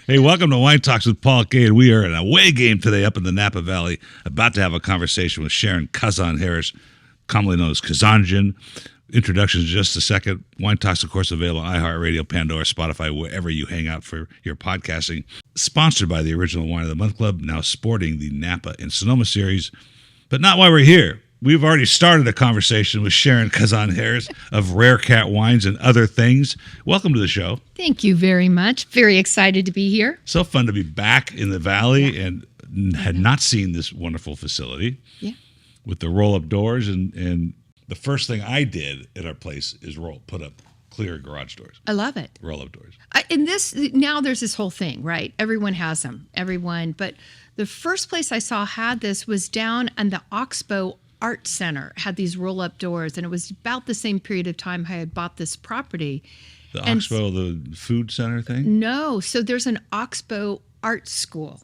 Hey, welcome to Wine Talks with Paul Kay. We are in an away game today up in the Napa Valley, about to have a conversation with Sharon Kazan Harris, commonly known as Kazanjian. Introduction in just a second. Wine Talks, of course, available on iHeartRadio, Pandora, Spotify, wherever you hang out for your podcasting. Sponsored by the Original Wine of the Month Club, now sporting the Napa and Sonoma series. But not while we're here. We've already started a conversation with Sharon Kazan Harris of RareCat Wines and Other Things. Welcome to the show. Thank you very much. Very excited to be here. So fun to be back in the Valley and had not seen this wonderful facility with the roll-up doors. And the first thing I did at our place is put up clear garage doors. I love it. Roll-up doors. Now there's this whole thing, right? Everyone has them. But the first place I saw had this was down in the Oxbow Art Center, had these roll-up doors, and it was about the same period of time I had bought this property. The Oxbow, the food center thing? No. So there's an Oxbow Art School,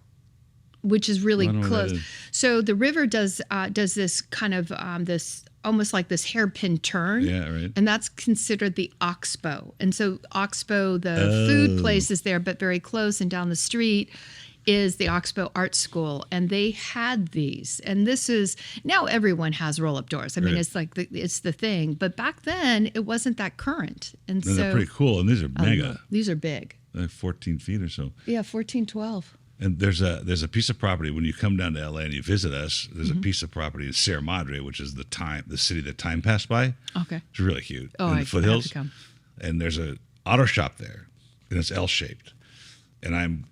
which is really close. So the river does this kind of this almost like this hairpin turn. Yeah, right. And that's considered the Oxbow. And so Oxbow, the food place is there, but very close, and down the street is the Oxbow Art School, and they had these. And this is, now everyone has roll-up doors. I mean, it's like it's the thing. But back then, it wasn't that current. And so they're pretty cool, and these are mega. These are big. They're 14 feet or so. Yeah, 14, 12. And there's a piece of property when you come down to LA and you visit us. There's a piece of property in Sierra Madre, which is the city that time passed by. Okay, it's really cute. Oh, in the foothills. Have to come. And there's an auto shop there, and it's L-shaped. And I'm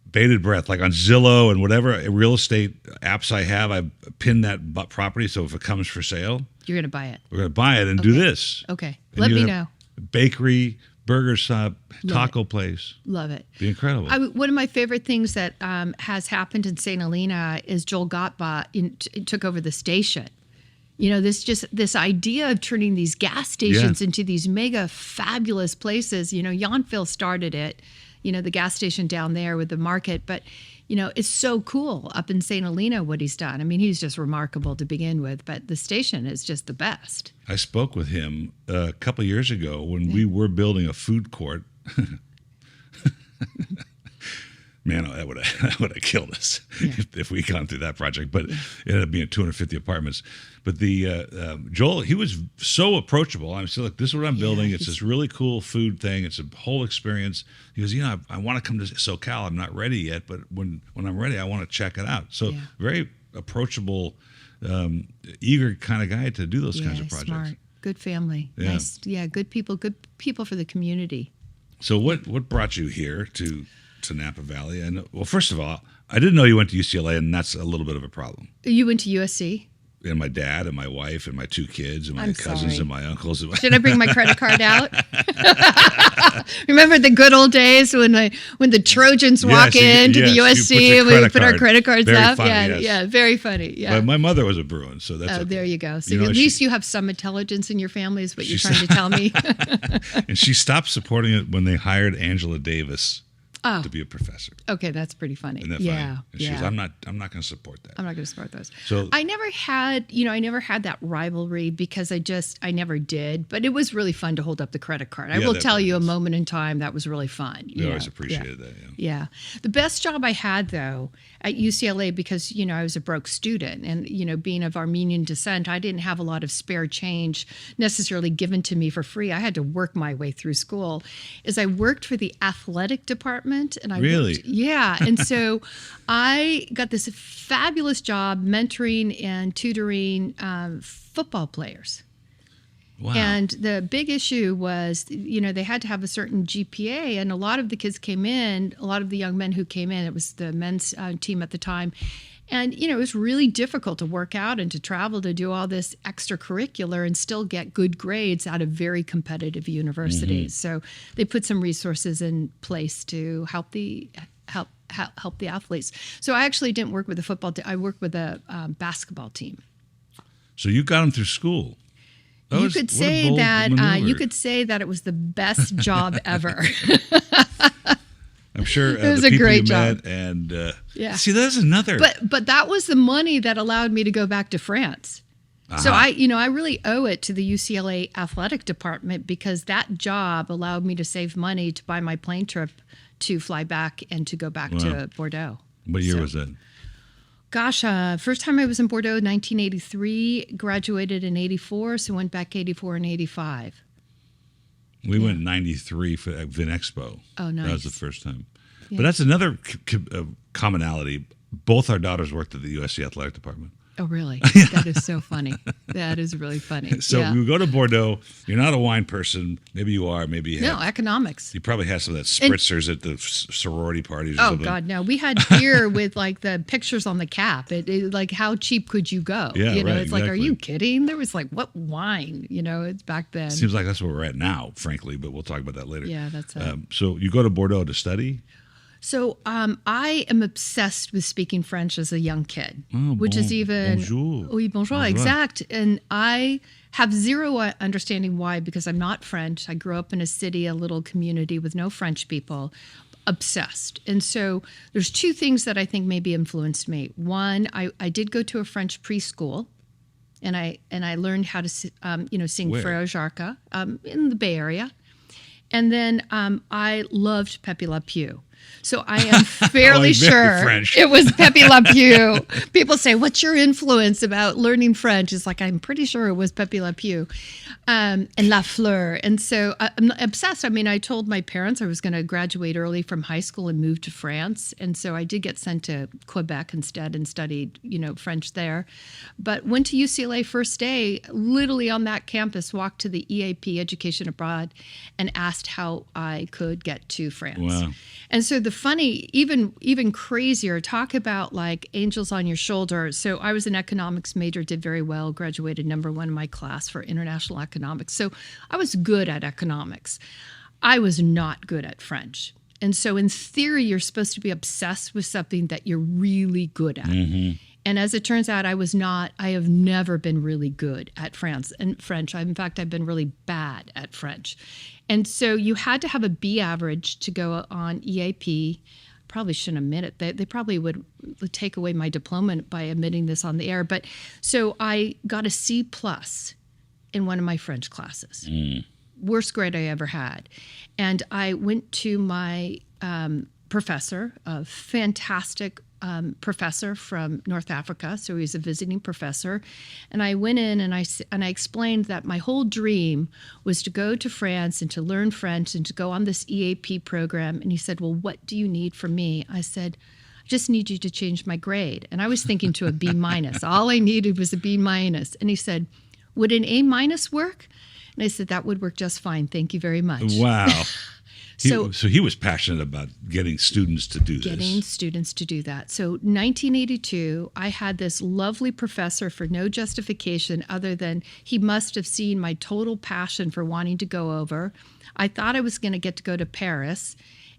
bated breath, like on Zillow and whatever real estate apps I have. I pin that property, so if it comes for sale, you're gonna buy it. We're gonna buy it and do this. Okay, and let me know. Bakery, burger shop, taco place. Love it. Be incredible. One of my favorite things that has happened in St. Helena is Joel Gottbach took over the station. You know, this idea of turning these gas stations into these mega fabulous places. You know, Yountville started it. You know, the gas station down there with the market, but you know, it's so cool up in St. Helena what he's done. I mean, he's just remarkable to begin with, but the station is just the best. I spoke with him a couple of years ago when we were building a food court. Man, that would have killed us if we gone through that project. But it ended up being 250 apartments. But the Joel, he was so approachable. I'm still like, this is what I'm building. It's this really cool food thing. It's a whole experience. He goes, I want to come to SoCal. I'm not ready yet, but when I'm ready, I want to check it out. So very approachable, eager kind of guy to do those kinds of projects. Smart. Good family. Yeah. Nice. Yeah, good people for the community. So what brought you here to Napa Valley? And well, first of all, I didn't know you went to UCLA, and that's a little bit of a problem. You went to USC? And my dad and my wife and my two kids and my cousins and my uncles. Should I bring my credit card out? Remember the good old days when the Trojans walk into the USC and we put our credit cards very up? Funny, yeah, very funny. Yeah. But my mother was a Bruin, so that's okay. There you go. So at least you have some intelligence in your family is what you're trying to tell me. And she stopped supporting it when they hired Angela Davis to be a professor. Okay, that's pretty funny. Isn't that funny? And she goes, I'm not going to support that. I'm not going to support those. So I never had that rivalry because I never did. But it was really fun to hold up the credit card. I will tell you, a moment in time that was really fun. You always appreciated that. Yeah. The best job I had though at UCLA, because I was a broke student, and being of Armenian descent, I didn't have a lot of spare change necessarily given to me for free. I had to work my way through school. Is I worked for the athletic department. And I really? And so I got this fabulous job mentoring and tutoring football players. Wow. And the big issue was, they had to have a certain GPA, and a lot of the kids came in, a lot of the young men who came in, it was the men's team at the time. And, it was really difficult to work out and to travel to do all this extracurricular and still get good grades out of very competitive universities. So they put some resources in place to help the athletes. So I actually didn't work with the football team. I worked with a basketball team. So you got them through school. You could say that it was the best job ever. I'm sure it was the a people great you job. met and see, that's another. But that was the money that allowed me to go back to France. So I really owe it to the UCLA athletic department, because that job allowed me to save money to buy my plane trip to fly back and to go back Wow. to Bordeaux. What year So- was that? Gosh, first time I was in Bordeaux, 1983, graduated in 84, so went back 84 and 85. We went 93 for Vin Expo. Oh, nice. That was the first time. Yeah. But that's another commonality. Both our daughters worked at the USC Athletic Department. Oh, really? That is so funny. That is really funny. So yeah. we go to Bordeaux. You're not a wine person. Maybe you are. Maybe you have. No, economics. You probably had some of that spritzers at the sorority parties or Oh, something. God, no. We had beer with like the pictures on the cap. It like, how cheap could you go? Yeah, you know, right, it's like, are exactly. you kidding? There was like, what wine? You know, it's back then. Seems like that's where we're at now, frankly, but we'll talk about that later. Yeah, that's it. So you go to Bordeaux to study? So I am obsessed with speaking French as a young kid, which is even bonjour. Oui, bonjour, exact. And I have zero understanding why, because I'm not French. I grew up in a city, a little community with no French people. Obsessed. And so there's two things that I think maybe influenced me. One, I did go to a French preschool, and I learned how to sing Where? Frère Jacques in the Bay Area. And then I loved Pepe Le Pew. So I am fairly very sure French. it was Pepe Le Pew. People say, what's your influence about learning French? It's like, I'm pretty sure it was Pepe Le Pew and La Fleur. And so I'm obsessed. I mean, I told my parents I was going to graduate early from high school and move to France. And so I did get sent to Quebec instead and studied, French there. But went to UCLA first day, literally on that campus, walked to the EAP, Education Abroad, and asked how I could get to France. Wow. And so the funny, even crazier, talk about like angels on your shoulder. So I was an economics major, did very well, graduated number one in my class for international economics. So I was good at economics. I was not good at French. And so in theory, you're supposed to be obsessed with something that you're really good at. Mm-hmm. And as it turns out, I was not. I have never been really good at French. In fact, I've been really bad at French. And so you had to have a B average to go on EAP. Probably shouldn't admit it. They probably would take away my diploma by admitting this on the air. But so I got a C plus in one of my French classes. Worst grade I ever had. And I went to my professor, a fantastic professor from North Africa. So he was a visiting professor. And I went in and I explained that my whole dream was to go to France and to learn French and to go on this EAP program. And he said, well, what do you need from me? I said, I just need you to change my grade. And I was thinking to a B minus. All I needed was a B minus. And he said, would an A minus work? And I said, that would work just fine. Thank you very much. Wow. So he was passionate about getting students to do getting this. students to do that. So 1982, I had this lovely professor for no justification other than he must have seen my total passion for wanting to go over. I thought I was going to get to go to Paris.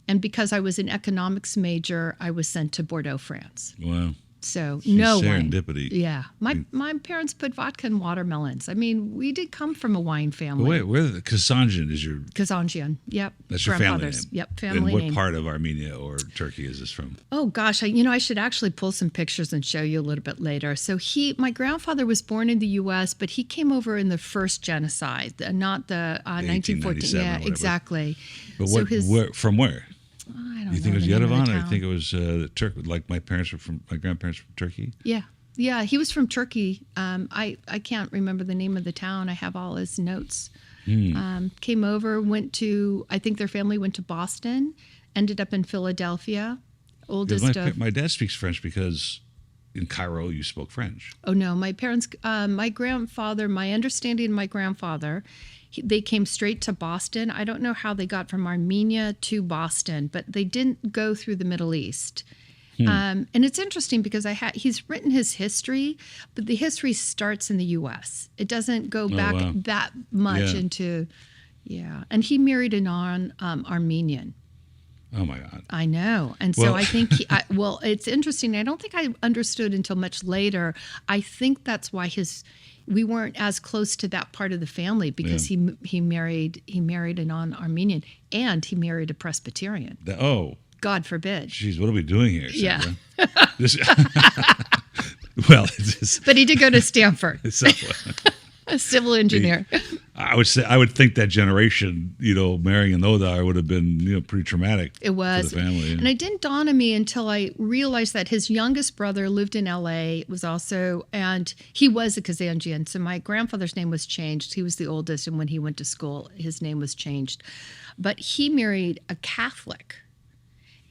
And because I was an economics major, I was sent to Bordeaux, France. Wow. So no wine. Serendipity. Yeah. My parents put vodka in watermelons. I mean, we did come from a wine But family. wait, where the Kazanjian is your? Kazanjian. Yep. That's your family Grandfather's. name. Yep. Family And what name. part of Armenia or Turkey is this from? Oh gosh, I should actually pull some pictures and show you a little bit later. So my grandfather was born in the U.S., but he came over in the first genocide, not the 1914. 1897 or Yeah, whatever. exactly. But So where, from where? I don't You think know it was the name of the Yerevan, or you town. think it was Turk? Like my grandparents from Turkey. Yeah, he was from Turkey. I can't remember the name of the town. I have all his notes. Came over, I think their family went to Boston, ended up in Philadelphia. Oldest of. My dad speaks French because in Cairo you spoke French. Oh no, my parents, my grandfather, my understanding of my grandfather, they came straight to Boston. I don't know how they got from Armenia to Boston, but they didn't go through the Middle East. And it's interesting because he's written his history, but the history starts in the U.S. It doesn't go back wow. that much into, And he married a non-Armenian. Oh my God. I know. And so Well- I think, it's interesting. I don't think I understood until much later. I think that's why we weren't as close to that part of the family because he married a non-Armenian and he married a Presbyterian. God forbid. Geez, what are we doing here, Sandra? Yeah. Well, it's just, But he did go to Stanford, so, a civil engineer. I would think that generation, marrying an Odar would have been, pretty traumatic. It was. For the family. And it didn't dawn on me until I realized that his youngest brother lived in LA, and he was a Kazanjian. So my grandfather's name was changed. He was the oldest, and when he went to school, his name was changed. But he married a Catholic.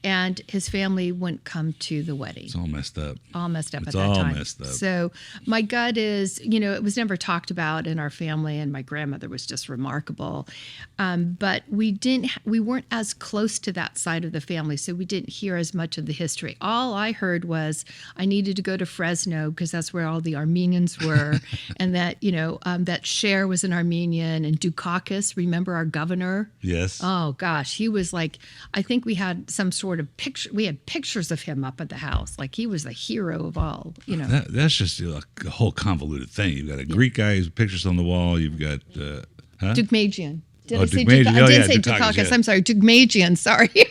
And his family wouldn't come to the wedding. It's all messed up. All messed up it's at that time. All messed up. So my gut is, it was never talked about in our family, and my grandmother was just remarkable. But we weren't as close to that side of the family, so we didn't hear as much of the history. All I heard was I needed to go to Fresno because that's where all the Armenians were, and that that Cher was an Armenian, and Dukakis, remember our governor? Yes. Oh gosh, he was like, I think we had some sort of picture. We had pictures of him up at the house, like he was the hero of all. That's just a whole convoluted thing. You've got a Greek guy whose pictures on the wall. You've got Dukmagian. Did I say Dukmagian? I didn't say Dukakis. Dukakis. I'm sorry, Dukmagian. Sorry.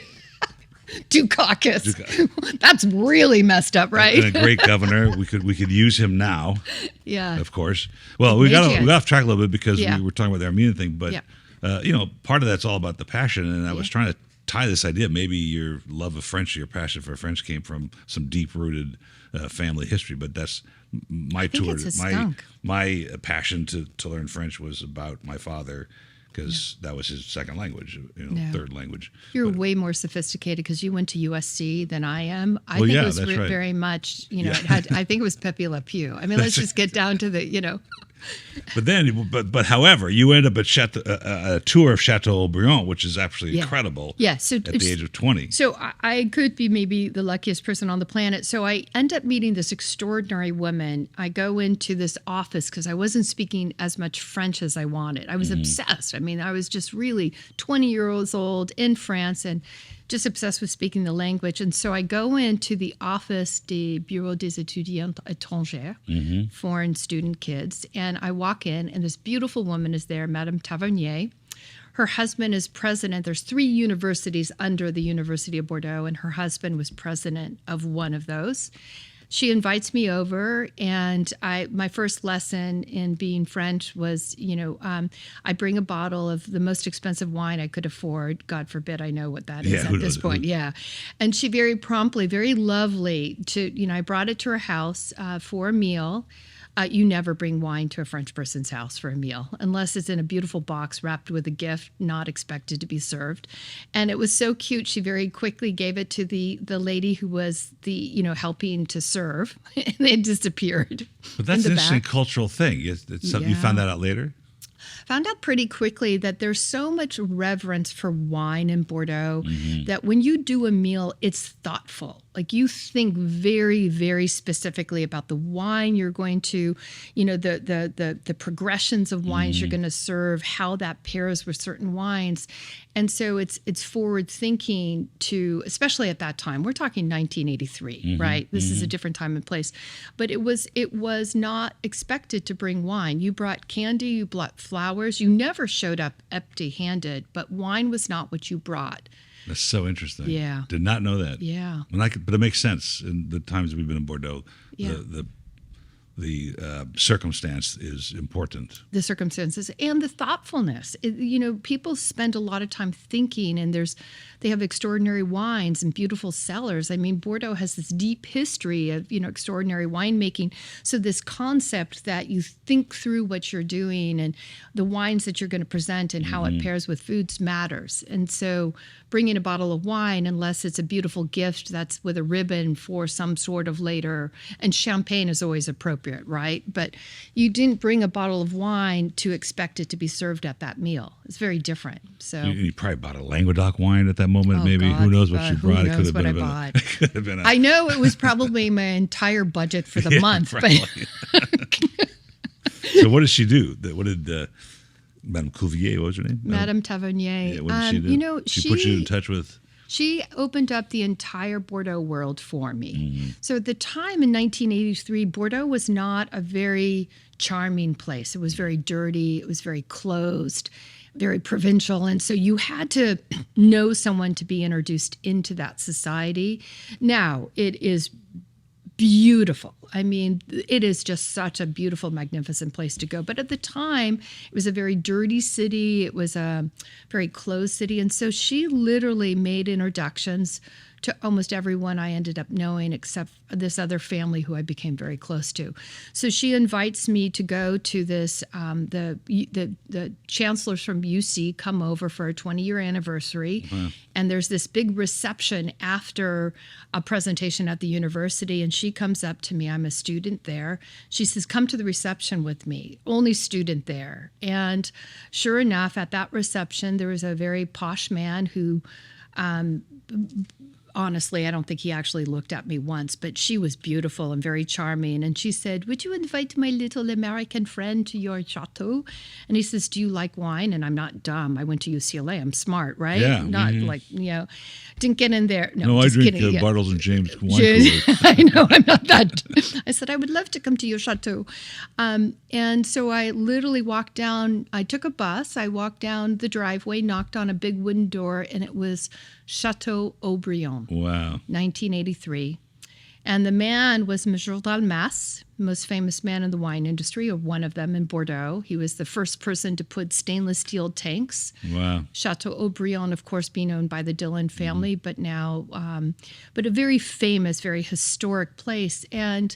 Dukakis. That's really messed up, right? And a great governor. We could use him now. Yeah. Of course. Well, we got off track a little bit because Yeah. we were talking about the Armenian thing, but part of that's all about the passion. And I was trying to tie this idea. Maybe your love of French, your passion for French, came from some deep-rooted family history. But that's my tour. My passion to learn French was about my father, because that was his second language, third language. You're way more sophisticated because you went to USC than I am. I Well, think yeah, it was that's right. very much, I think it was Pepe Le Pew. I mean, let's just get down to the. But however, you end up at a tour of Chateaubriand, which is absolutely incredible. Yeah, so at the age of 20. So I could be maybe the luckiest person on the planet. So I end up meeting this extraordinary woman. I go into this office because I wasn't speaking as much French as I wanted. I was obsessed. I mean, I was just really 20 years old in France and just obsessed with speaking the language. And so I go into the office des Bureaux des étudiants étrangers, foreign student kids, and I walk in, and this beautiful woman is there, Madame Tavernier. Her husband is president. There's 3 universities under the University of Bordeaux, and her husband was president of one of those. She invites me over, and my first lesson in being French was, I bring a bottle of the most expensive wine I could afford. God forbid I know what that is at this point. Yeah. And she very promptly, very lovely I brought it to her house for a meal. You never bring wine to a French person's house for a meal unless it's in a beautiful box wrapped with a gift, not expected to be served. And it was so cute. She very quickly gave it to the lady who was helping to serve, and they disappeared. But that's an interesting cultural thing. You found that out later? Found out pretty quickly that there's so much reverence for wine in Bordeaux that when you do a meal, it's thoughtful. Like you think very, very specifically about the wine you're going to, the progressions of wines you're going to serve, how that pairs with certain wines. And so it's forward thinking to, especially at that time, we're talking 1983, right? This is a different time and place. But it was not expected to bring wine. You brought candy, you brought flowers. You never showed up empty-handed, but wine was not what you brought. That's so interesting. Yeah. Did not know that. Yeah. But it makes sense in the times we've been in Bordeaux. Yeah. The circumstance is important. The circumstances and the thoughtfulness. People spend a lot of time thinking, and they have extraordinary wines and beautiful cellars. I mean, Bordeaux has this deep history of, extraordinary winemaking. So this concept that you think through what you're doing and the wines that you're going to present and how it pairs with foods matters. And so bringing a bottle of wine, unless it's a beautiful gift that's with a ribbon for some sort of later, and champagne is always appropriate, right? But you didn't bring a bottle of wine to expect it to be served at that meal. It's very different. So you probably bought a Languedoc wine at that moment, maybe. God, who knows what you brought? Who knows what I bought? I know it was probably my entire budget for the month. But So what did she do? What did Madame Cuvier, what was her name? Madame Tavernier. Yeah, what did she do? She put you in touch with... She opened up the entire Bordeaux world for me. So at the time in 1983, Bordeaux was not a very charming place. It was very dirty. It was very closed, very provincial. And so you had to know someone to be introduced into that society. Now, it is beautiful. I mean, it is just such a beautiful, magnificent place to go. But at the time, it was a very dirty city. It was a very closed city. And so she literally made introductions to almost everyone I ended up knowing, except this other family who I became very close to. So she invites me to go to this, the chancellors from UC come over for a 20-year anniversary. Wow. And there's this big reception after a presentation at the university. And she comes up to me. I'm a student there. She says, come to the reception with me. Only student there. And sure enough, at that reception, there was a very posh man who, honestly, I don't think he actually looked at me once, but she was beautiful and very charming. And she said, would you invite my little American friend to your chateau? And he says, do you like wine? And I'm not dumb. I went to UCLA. I'm smart, right? Yeah. Not like, didn't get in there. No, I just drink kidding. Bartles and James wine coolers. I know, I'm not that. I said, I would love to come to your chateau. And so I literally walked down, I took a bus, I walked down the driveway, knocked on a big wooden door, and it was Chateau Aubryon. Wow. 1983. And the man was Major Dalmas, the most famous man in the wine industry, or one of them in Bordeaux. He was the first person to put stainless steel tanks. Wow. Chateau Aubryon, of course, being owned by the Dillon family, but now, but a very famous, very historic place. And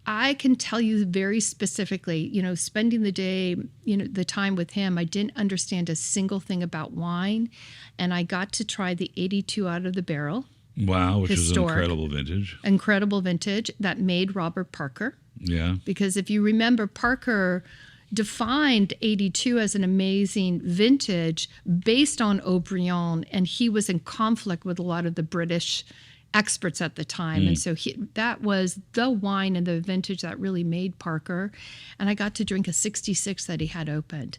I can tell you very specifically, spending the day, the time with him, I didn't understand a single thing about wine. And I got to try the 82 out of the barrel. Wow, which Historic. is an incredible vintage. Incredible vintage that made Robert Parker. Yeah. Because if you remember, Parker defined 82 as an amazing vintage based on Aubryon, and he was in conflict with a lot of the British experts at the time. And so that was the wine and the vintage that really made Parker. And I got to drink a 66 that he had opened.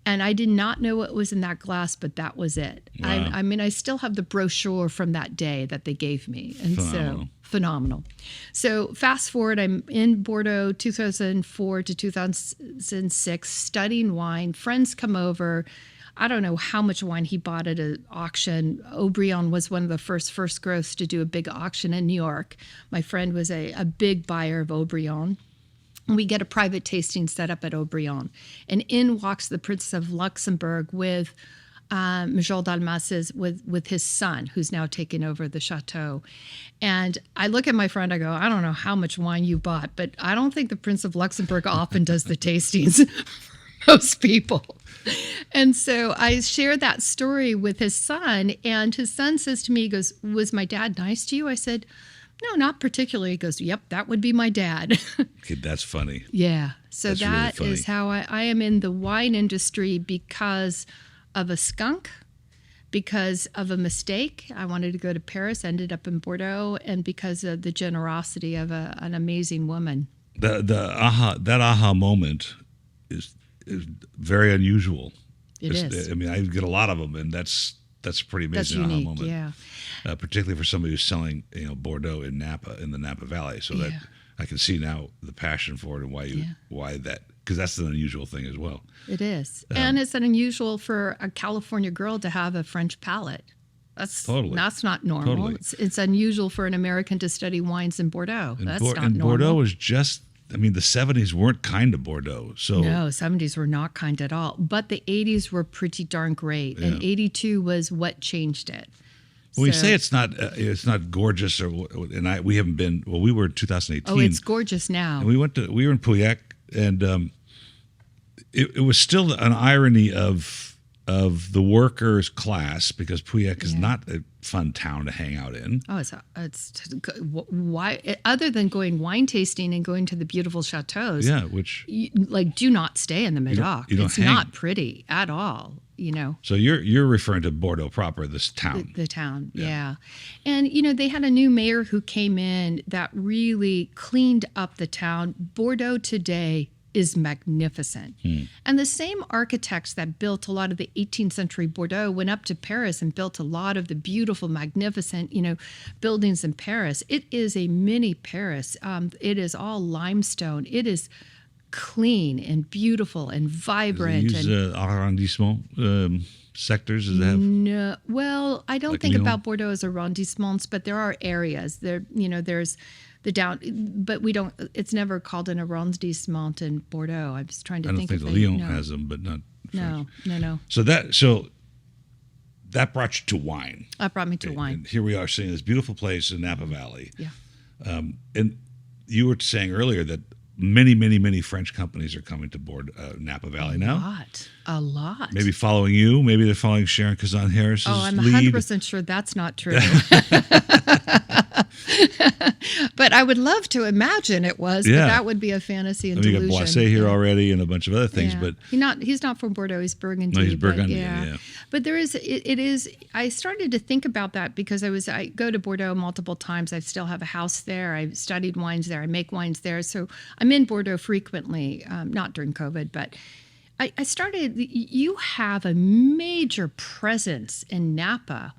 And I did not know what was in that glass, but that was it. Wow. I mean, I still have the brochure from that day that they gave me. And phenomenal. So fast forward, I'm in Bordeaux 2004 to 2006 studying wine. Friends come over. I don't know how much wine he bought at an auction. Aubryon was one of the first growths to do a big auction in New York. My friend was a big buyer of Aubryon. We get a private tasting set up at Aubryon. And in walks the Prince of Luxembourg with Major Dalmas with his son, who's now taken over the chateau. And I look at my friend, I go, I don't know how much wine you bought, but I don't think the Prince of Luxembourg often does the tastings for most people. And so I shared that story with his son, and his son says to me, he goes, was my dad nice to you? I said, no, not particularly. He goes, yep, that would be my dad. Okay, that's funny. Yeah. So that's that really is how I am in the wine industry because of a skunk, because of a mistake. I wanted to go to Paris, ended up in Bordeaux, and because of the generosity of an amazing woman. That aha moment is very unusual. It is. I mean, I get a lot of them, and that's a pretty amazing unique, aha moment. yeah. Particularly for somebody who's selling, Bordeaux in Napa, in the Napa Valley. So that I can see now the passion for it and why that, because that's an unusual thing as well. It is, and it's unusual for a California girl to have a French palate. That's not normal. Totally. It's unusual for an American to study wines in Bordeaux. That's not normal. Bordeaux was just. I mean, the 70s weren't kind to Bordeaux. So no, 70s were not kind at all. But the 80s were pretty darn great. Yeah. And 82 was what changed it. Well, you say it's not gorgeous, we haven't been. Well, we were in 2018. Oh, it's gorgeous now. And we were in Pauillac, and it was still an irony of the workers' class, because Pauillac is not a fun town to hang out in. Oh, why? Other than going wine tasting and going to the beautiful chateaus, which do not stay in the Médoc. It's not pretty at all. So you're referring to Bordeaux proper, this town. The town, yeah. And, they had a new mayor who came in that really cleaned up the town. Bordeaux today is magnificent. And the same architects that built a lot of the 18th century Bordeaux went up to Paris and built a lot of the beautiful, magnificent, buildings in Paris. It is a mini Paris. It is all limestone. It is clean and beautiful and vibrant. They use arrondissement. sectors? Does it have? No, well, I don't Like think Lyon? about Bordeaux as arrondissements, but there are areas there. There's the down, but we don't. It's never called an arrondissement in Bordeaux. I was trying to I don't think think if Lyon no, has them, but not French. no. So that brought you to wine. That brought me to wine. And here we are seeing this beautiful place in Napa Valley. Yeah. And you were saying earlier that many French companies are coming to board Napa Valley now. A lot. Maybe following you. Maybe they're following Sharon Kazan Harris's I'm lead. 100% sure that's not true. But I would love to imagine it was. Yeah. But that would be a fantasy and I mean, you delusion. got Boisset here already and a bunch of other things, Yeah. but he's not from Bordeaux. He's Burgundy. No, he's but Burgundian, yeah. But there is it is. I started to think about that because I go to Bordeaux multiple times. I still have a house there. I've studied wines there. I make wines there. So I'm in Bordeaux frequently. Not during COVID, but I started. You have a major presence in Napa.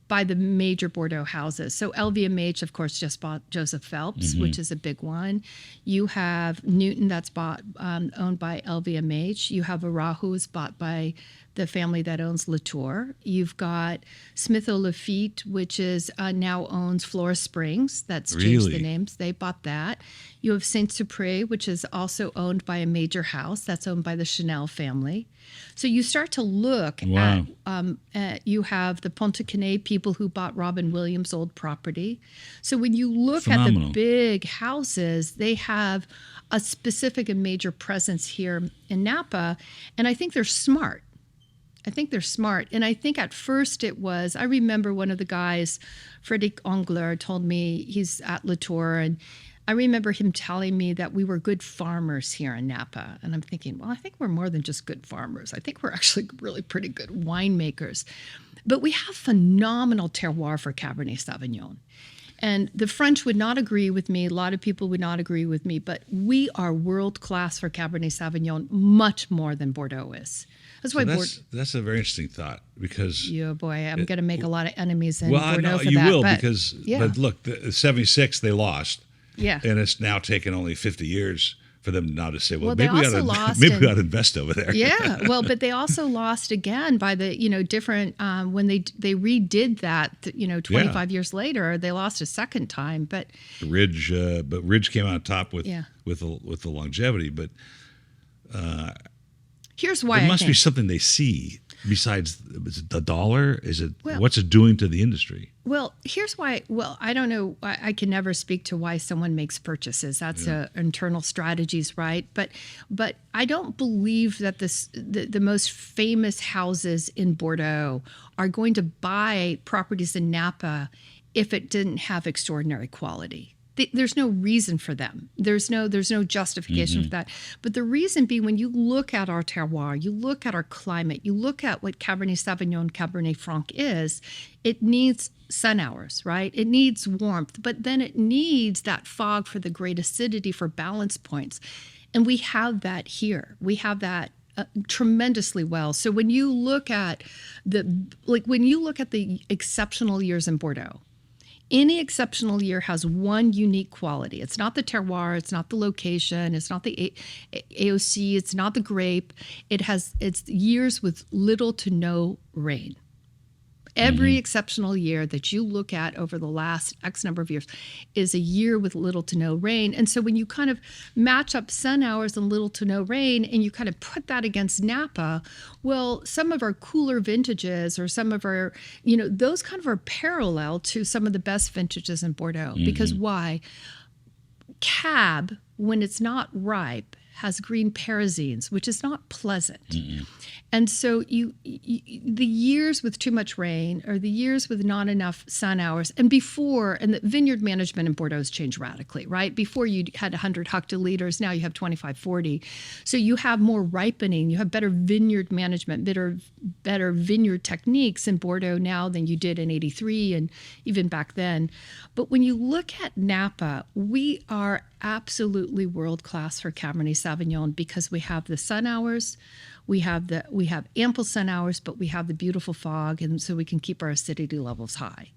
By the major Bordeaux houses. So LVMH, of course, just bought Joseph Phelps, which is a big one. You have Newton, that's owned by LVMH. You have Arahu, is bought by the family that owns Latour. You've got Smith Lafitte, which is now owns Flora Springs. That's changed the Really? names. They bought that. You have Saint-Supré, which is also owned by a major house. That's owned by the Chanel family. So you start to look Wow. at you have the Pontacanet people who bought Robin Williams' old property. So when you look at Phenomenal. the big houses, they have a specific and major presence here in Napa. And I think they're smart. And I think at first it was, I remember one of the guys, Frédéric Ongler, told me he's at Latour, and I remember him telling me that we were good farmers here in Napa. And I'm thinking, well, I think we're more than just good farmers. I think we're actually really pretty good winemakers. But we have phenomenal terroir for Cabernet Sauvignon. And the French would not agree with me. A lot of people would not agree with me. But we are world class for Cabernet Sauvignon, much more than Bordeaux is. That's why that's a very interesting thought because Yeah, boy, I'm going to make a lot of enemies in well, I Bordeaux know for you that. will but, because yeah, but look, the 76 they lost, yeah. and it's now taken only 50 years for them now to say, well, They maybe we also ought lost to maybe we in- ought to invest over there. Yeah, well, but they also lost again by the different when they redid that 25 years later. They lost a second time, but Ridge, but Ridge came out top with Yeah. with the longevity, but here's why there I must think. be something they see besides is it the dollar. Is it Well- what's it doing to the industry? Well, here's why. Well, I don't know. I can never speak to why someone makes purchases. That's internal strategies, right? But I don't believe that the most famous houses in Bordeaux are going to buy properties in Napa if it didn't have extraordinary quality. There's no reason for them. There's no justification for that. But the reason being, when you look at our terroir, you look at our climate, you look at what Cabernet Sauvignon, Cabernet Franc is, it needs sun hours, right? It needs warmth, but then it needs that fog for the great acidity for balance points. And we have that here. We have that tremendously well. So when you look at the exceptional years in Bordeaux, any exceptional year has one unique quality. It's not the terroir, it's not the location, it's not the AOC, it's not the grape. It's years with little to no rain. Every exceptional year that you look at over the last X number of years is a year with little to no rain. And so when you kind of match up sun hours and little to no rain and you kind of put that against Napa, well, some of our cooler vintages or some of our, those kind of are parallel to some of the best vintages in Bordeaux. Because why? Cab, when it's not ripe, has green parasines, which is not pleasant. And so the years with too much rain or the years with not enough sun hours, and the vineyard management in Bordeaux has changed radically, right? Before you had 100 hectoliters, now you have 25, 40. So you have more ripening, you have better vineyard management, better vineyard techniques in Bordeaux now than you did in 83 and even back then. But when you look at Napa, we are absolutely world-class for Cabernet Sauvignon because we have the sun hours, we have ample sun hours, but we have the beautiful fog, and so we can keep our acidity levels high.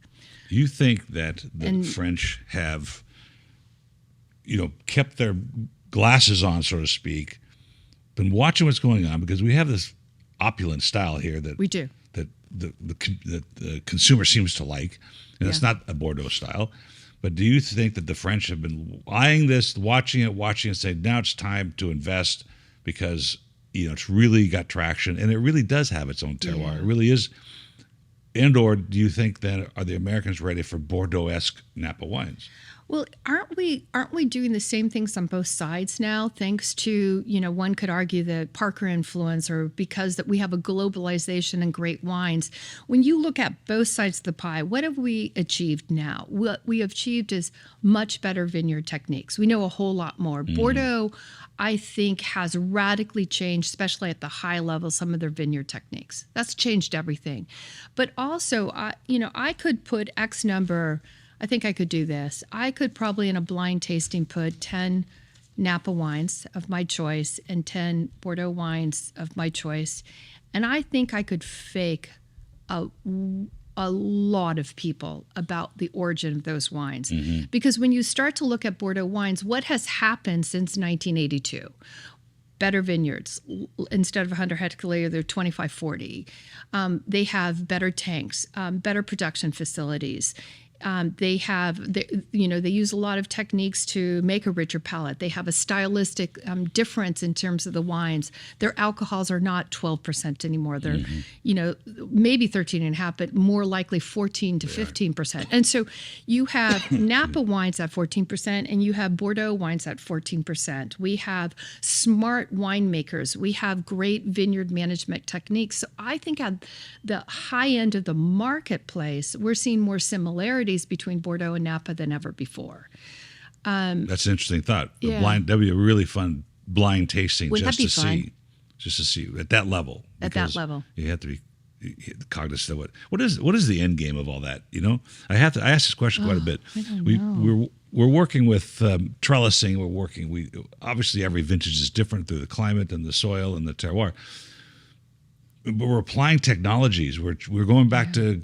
Do you think that the French have, kept their glasses on, so to speak, been watching what's going on? Because we have this opulent style here that We do. that the consumer seems to like, and it's not a Bordeaux style. But do you think that the French have been eyeing this, watching it, saying now it's time to invest because it's really got traction and it really does have its own terroir. Yeah. It really is. And or do you think that are the Americans ready for Bordeaux-esque Napa wines? Well, aren't we doing the same things on both sides now? Thanks to, one could argue the Parker influence, or because that we have a globalization and great wines. When you look at both sides of the pie, what have we achieved now? What we have achieved is much better vineyard techniques. We know a whole lot more. Bordeaux, I think, has radically changed, especially at the high level, some of their vineyard techniques. That's changed everything. But also, I could put X number. I think I could do this. I could probably in a blind tasting put 10 Napa wines of my choice and 10 Bordeaux wines of my choice. And I think I could fake a lot of people about the origin of those wines. Mm-hmm. Because when you start to look at Bordeaux wines, what has happened since 1982? Better vineyards. Instead of 100 hectoliter, they're 25-40. They have better tanks, better production facilities. They use a lot of techniques to make a richer palate. They have a stylistic difference in terms of the wines. Their alcohols are not 12% anymore. They're, maybe 13.5%, but more likely 14 to 15%. And so you have Napa wines at 14%, and you have Bordeaux wines at 14%. We have smart winemakers. We have great vineyard management techniques. So I think at the high end of the marketplace, we're seeing more similarities between Bordeaux and Napa than ever before. That's an interesting thought. Yeah. That'd be a really fun blind tasting Wouldn't that be fun? Just to see at that level. At that level, you have to be cognizant of what is the end game of all that. I ask this question quite a bit. I don't know. We're working with trellising. Obviously every vintage is different through the climate and the soil and the terroir. But we're applying technologies. We're going back to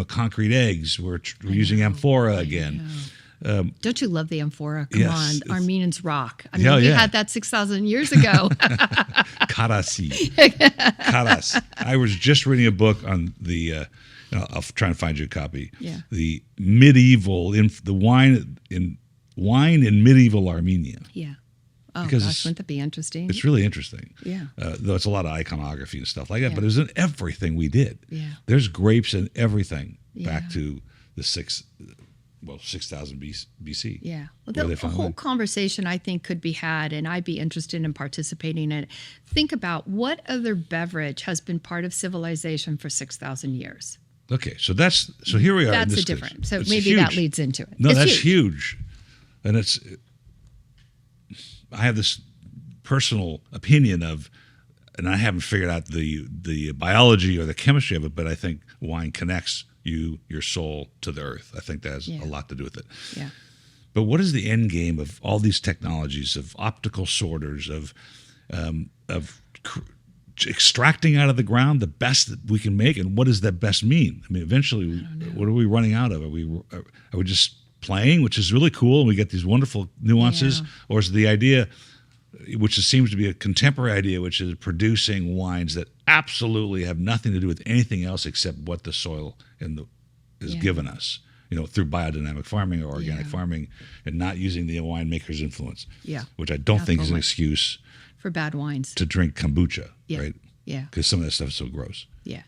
concrete eggs. We're using amphora again. Don't you love the amphora? Come yes, on, Armenians rock. I mean, we had that 6,000 years ago. Karas. I was just reading a book on the. I'll try and find you a copy. Yeah. The medieval the wine in medieval Armenia. Yeah. Oh, gosh, wouldn't that be interesting? It's really interesting. Yeah. Though it's a lot of iconography and stuff like that, but it's in everything we did. Yeah. There's grapes in everything back to the 6,000 BC. Yeah. Well, the whole conversation, I think, could be had, and I'd be interested in participating in it. Think about what other beverage has been part of civilization for 6,000 years. Okay, so here we are. That's in this a different. case. So it's maybe huge. that leads into it. No, that's huge. And I have this personal opinion of, and I haven't figured out the biology or the chemistry of it, but I think wine connects your soul to the earth. I think that has a lot to do with it. Yeah. But what is the end game of all these technologies, of optical sorters, of extracting out of the ground the best that we can make, and what does that best mean? I mean, eventually, what are we running out of? Are we just playing, which is really cool, and we get these wonderful nuances, or is the idea, which seems to be a contemporary idea, which is producing wines that absolutely have nothing to do with anything else except what the soil has given us, through biodynamic farming or organic farming, and not using the winemaker's influence, which I don't think is an excuse for bad wines to drink kombucha, right? Yeah. Because some of that stuff is so gross. Yeah.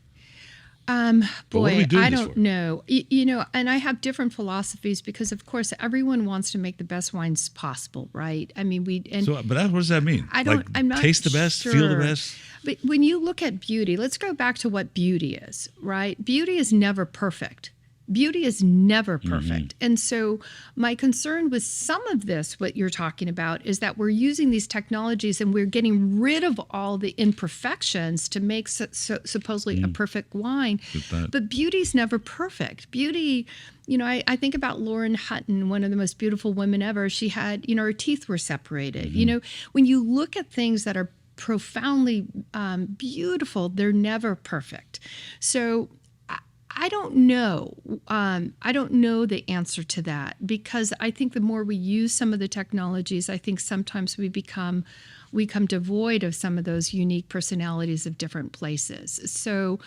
Boy, I don't know. And I have different philosophies because, of course, everyone wants to make the best wines possible, right? I mean, what does that mean? I'm not taste the best, sure. feel the best. But when you look at beauty, let's go back to what beauty is, right? Beauty is never perfect. Beauty is never perfect. Mm-hmm. And so my concern with some of this, what you're talking about, is that we're using these technologies and we're getting rid of all the imperfections to make supposedly a perfect wine. But beauty's never perfect. Beauty, I think about Lauren Hutton, one of the most beautiful women ever. She had, her teeth were separated. Mm-hmm. When you look at things that are profoundly beautiful, they're never perfect. So I don't know. I don't know the answer to that, because I think the more we use some of the technologies, I think sometimes we become we come devoid of some of those unique personalities of different places. So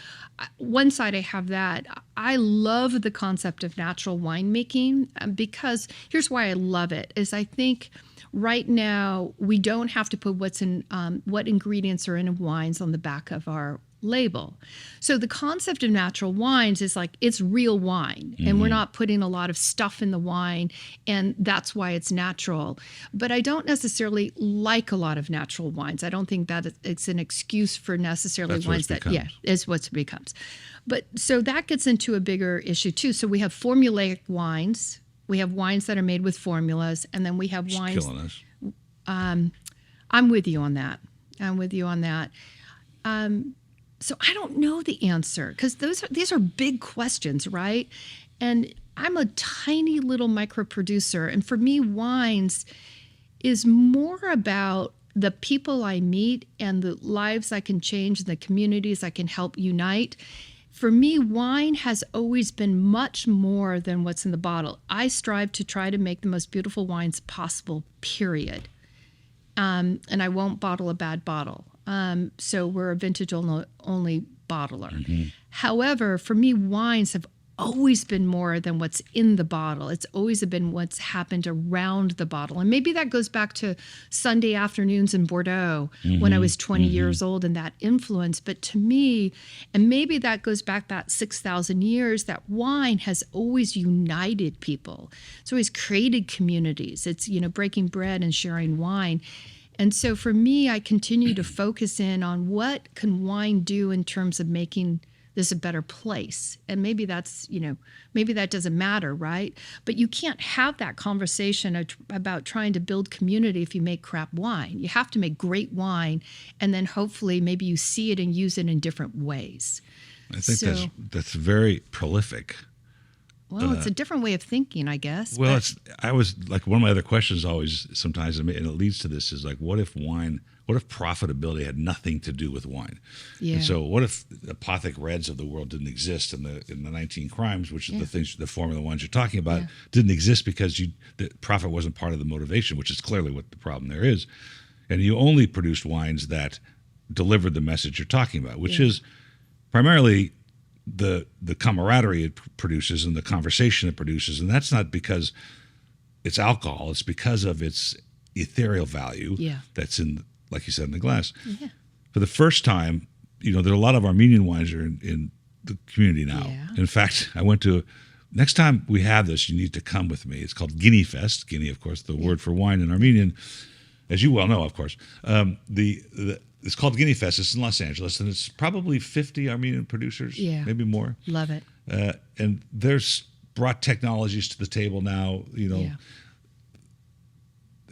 one side I have that. I love the concept of natural winemaking because here's why I love it is I think right now we don't have to put what ingredients are in wines on the back of our label. So the concept of natural wines is like it's real wine and we're not putting a lot of stuff in the wine and that's why it's natural. But I don't necessarily like a lot of natural wines. I don't think that it's an excuse for necessarily that's wines that is what it becomes. But so that gets into a bigger issue too. So we have formulaic wines. We have wines that are made with formulas and then we have Just wines. killing us. I'm with you on that. So I don't know the answer because these are big questions, right? And I'm a tiny little micro producer. And for me, wines is more about the people I meet and the lives I can change and the communities I can help unite. For me, wine has always been much more than what's in the bottle. I strive to try to make the most beautiful wines possible, period. And I won't bottle a bad bottle. So we're a vintage only bottler. However, for me, wines have always been more than what's in the bottle. It's always been what's happened around the bottle. And maybe that goes back to Sunday afternoons in Bordeaux when I was 20 years old and that influence. But to me, and maybe that goes back that 6,000 years, that wine has always united people. It's always created communities. It's, breaking bread and sharing wine. And so for me, I continue to focus in on what can wine do in terms of making this a better place. And maybe that's, maybe that doesn't matter, right? But you can't have that conversation about trying to build community if you make crap wine. You have to make great wine, and then hopefully maybe you see it and use it in different ways. I think that's very prolific. Well, it's a different way of thinking, I guess. Well, I was like, one of my other questions always sometimes, and it leads to this, is like, what if profitability had nothing to do with wine? Yeah. And so what if the Apothic Reds of the world didn't exist in the 19 Crimes, which is the formula ones you're talking about, didn't exist because the profit wasn't part of the motivation, which is clearly what the problem there is. And you only produced wines that delivered the message you're talking about, which is primarily the camaraderie it produces and the conversation it produces. And that's not because it's alcohol, it's because of its ethereal value that's in, like you said, in the glass. Yeah. For the first time, there are a lot of Armenian wines are in the community now. Yeah. In fact, next time we have this, you need to come with me. It's called Guinea Fest. Guinea, of course, the word for wine in Armenian, as you well know, of course. It's called Guinea Fest. It's in Los Angeles, and it's probably 50 Armenian producers, maybe more. Love it. And there's brought technologies to the table now.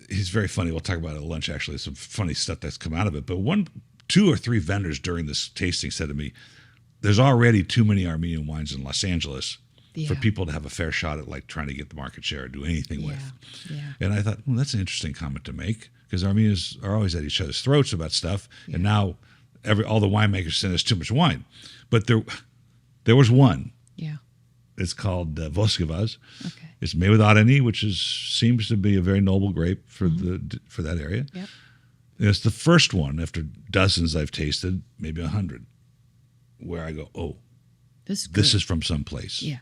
He's very funny. We'll talk about it at lunch, actually. Some funny stuff that's come out of it. But 2 or 3 vendors during this tasting said to me, there's already too many Armenian wines in Los Angeles for people to have a fair shot at like trying to get the market share or do anything with. Yeah. And I thought, well, that's an interesting comment to make, because Armenians are always at each other's throats about stuff. And now all the winemakers send us too much wine. But there was one. Yeah. It's called Voskevaz. Okay. It's made without any, which seems to be a very noble grape for that area. Yep. And it's the first one after dozens I've tasted, maybe 100, where I go, oh, this is from someplace. Yeah.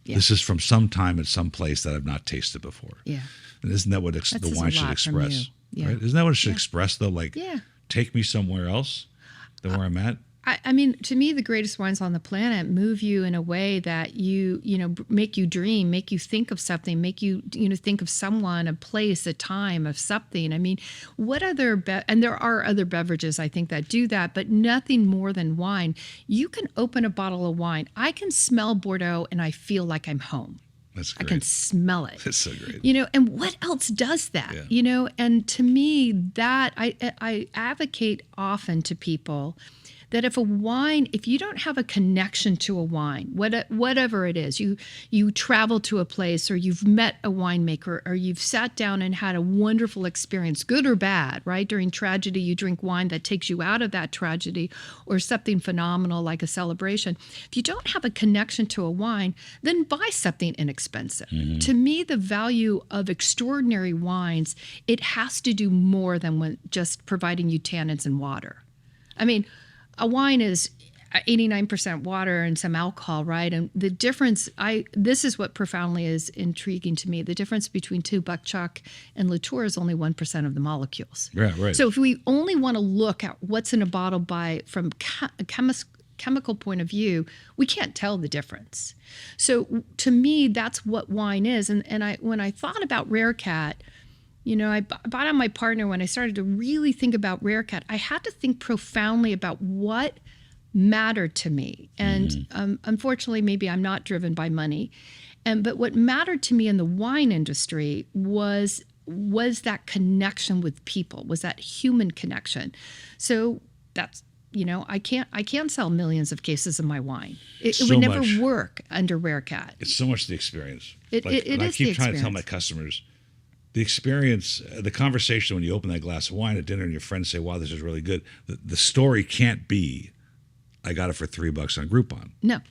This is from some time at some place that I've not tasted before. Yeah. And isn't that what the wine should express? Right? Isn't that what it should express, though? Like, take me somewhere else than where I'm at? I mean, to me, the greatest wines on the planet move you in a way that make you dream, make you think of something, make you, think of someone, a place, a time, of something. I mean, what other, and there are other beverages, I think, that do that, but nothing more than wine. You can open a bottle of wine. I can smell Bordeaux and I feel like I'm home. That's great. I can smell it. That's so great. And what else does that? Yeah. And to me, that I advocate often to people that if you don't have a connection to a wine, whatever it is, you travel to a place or you've met a winemaker or you've sat down and had a wonderful experience, good or bad, right? During tragedy, you drink wine that takes you out of that tragedy or something phenomenal like a celebration. If you don't have a connection to a wine, then buy something inexpensive. Mm-hmm. To me, the value of extraordinary wines, it has to do more than just providing you tannins and water. I mean, a wine is 89% water and some alcohol, right? And the difference, this is what profoundly is intriguing to me. The difference between 2 buckchuck and Latour is only 1% of the molecules. Yeah, right. So if we only want to look at what's in a bottle from a chemical point of view, we can't tell the difference. So to me, that's what wine is. And when I thought about RareCat, I bought on my partner when I started to really think about RareCat. I had to think profoundly about what mattered to me. And unfortunately, maybe I'm not driven by money. But what mattered to me in the wine industry was that connection with people, was that human connection. So that's, I can't sell millions of cases of my wine. It would never work under RareCat. It's so much the experience. It is I keep trying to tell my customers, the experience, the conversation when you open that glass of wine at dinner and your friends say, wow, this is really good. The story can't be, I got it for $3 on Groupon. No.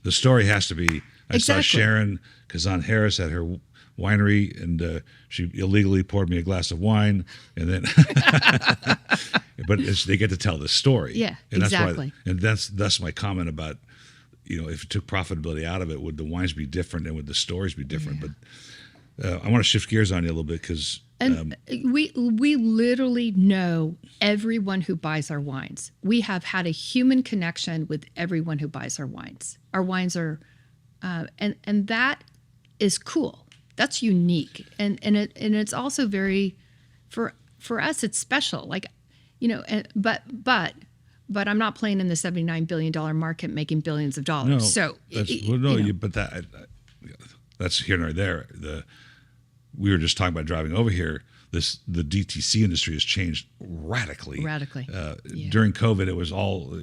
The story has to be, I saw Exactly. Sharon Kazan Harris at her winery and she illegally poured me a glass of wine and then, but they get to tell the story. Yeah, and exactly. That's my comment about, if it took profitability out of it, would the wines be different and would the stories be different? Yeah. But I want to shift gears on you a little bit because we literally know everyone who buys our wines. We have had a human connection with everyone who buys our wines. Our wines are, and that is cool. That's unique, and it's also very, for us, it's special. Like, but I'm not playing in the $79 billion market making billions of dollars. no, So that's here nor there. We were just talking about driving over here. The DTC industry has changed radically. During COVID, it was all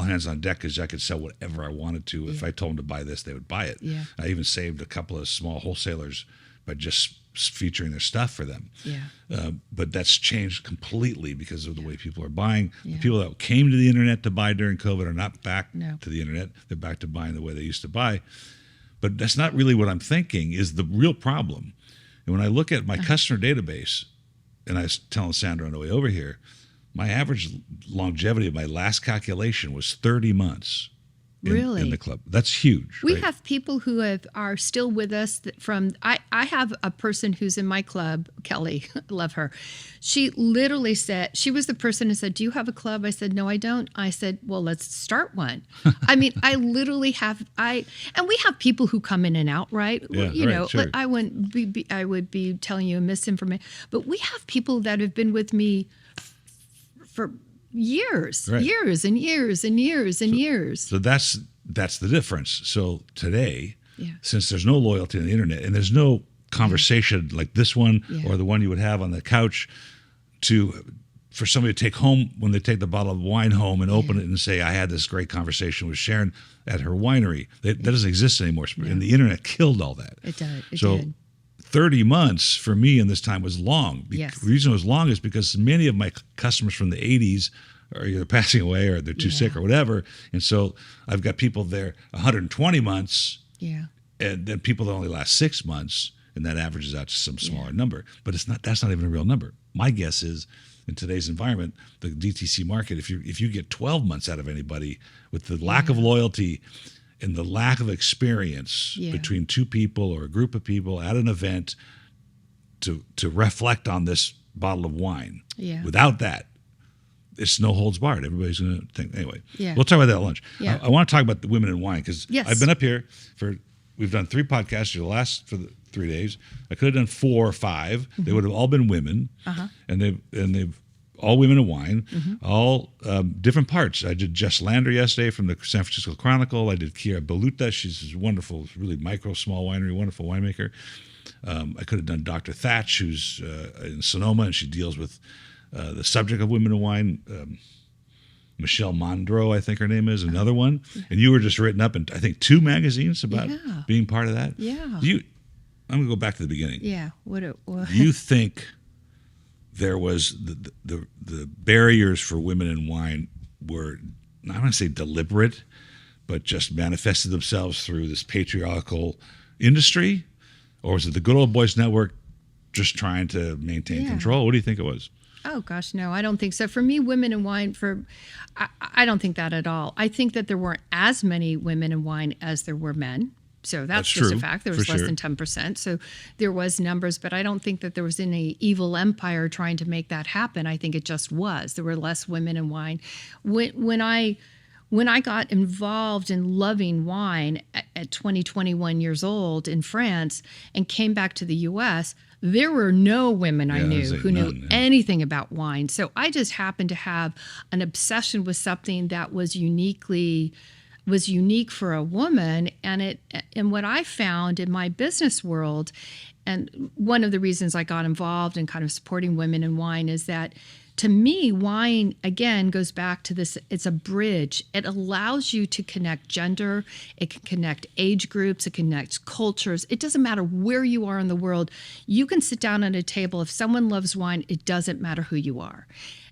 hands on deck because I could sell whatever I wanted to. Yeah. If I told them to buy this, they would buy it. Yeah. I even saved a couple of small wholesalers by just featuring their stuff for them. Yeah. But that's changed completely because of the way people are buying. Yeah. The people that came to the internet to buy during COVID are not back to the internet. They're back to buying the way they used to buy. But that's not really what I'm thinking is the real problem. And when I look at my customer database, and I was telling Sandra on the way over here, my average longevity of my last calculation was 30 months in the club. That's huge. We have people who are still with us I have a person who's in my club, Kelly, love her. She literally said, she was the person who said, do you have a club? I said, no, I don't. I said, well, let's start one. I mean, I literally and we have people who come in and out, right? Yeah, sure. I would be telling you misinformation, but we have people that have been with me for years and years and years. So that's the difference. So today, since there's no loyalty on the internet and there's no conversation like this one or the one you would have on the couch for somebody to take home when they take the bottle of wine home and open it and say, I had this great conversation with Sharon at her winery. That doesn't exist anymore. Yeah. And the internet killed all that. It did. It did. 30 months for me in this time was long. Yes. The reason it was long is because many of my customers from the 80s are either passing away or they're too sick or whatever. And so I've got people there 120 months and then people that only last 6 months, and that averages out to some smaller number. But that's not even a real number. My guess is in today's environment, the DTC market, if you get 12 months out of anybody with the lack of loyalty and the lack of experience between two people or a group of people at an event to reflect on this bottle of wine. Yeah. Without that, it's no holds barred. Everybody's going to think. Anyway, we'll talk about that at lunch. Yeah. I want to talk about the women in wine because I've been up here we've done 3 podcasts for the 3 days. I could have done 4 or 5. Mm-hmm. They would have all been women, and they've all women in wine, all different parts. I did Jess Lander yesterday from the San Francisco Chronicle. I did Kira Baluta. She's wonderful, really micro, small winery, wonderful winemaker. I could have done Dr. Thatch, who's in Sonoma, and she deals with the subject of women in wine. Michelle Mondro, I think her name is, another one. And you were just written up in, I think, 2 magazines about being part of that. Yeah. I'm going to go back to the beginning. Yeah. Do you think there was the barriers for women in wine were, not going to say deliberate, but just manifested themselves through this patriarchal industry? Or was it the Good Old Boys Network just trying to maintain control? What do you think it was? Oh, gosh, no, I don't think so. For me, women in wine, I don't think that at all. I think that there weren't as many women in wine as there were men. So that's just true, a fact. There was less than 10%. So there was numbers, but I don't think that there was any evil empire trying to make that happen. I think it just was. There were less women in wine. When I got involved in loving wine at 21 years old in France and came back to the U.S., there were no women I knew who knew anything about wine. So I just happened to have an obsession with something that was unique for a woman. And what I found in my business world, and one of the reasons I got involved in kind of supporting women in wine, is that to me, wine, again, goes back to this. It's a bridge. It allows you to connect gender. It can connect age groups. It connects cultures. It doesn't matter where you are in the world. You can sit down at a table. If someone loves wine, it doesn't matter who you are.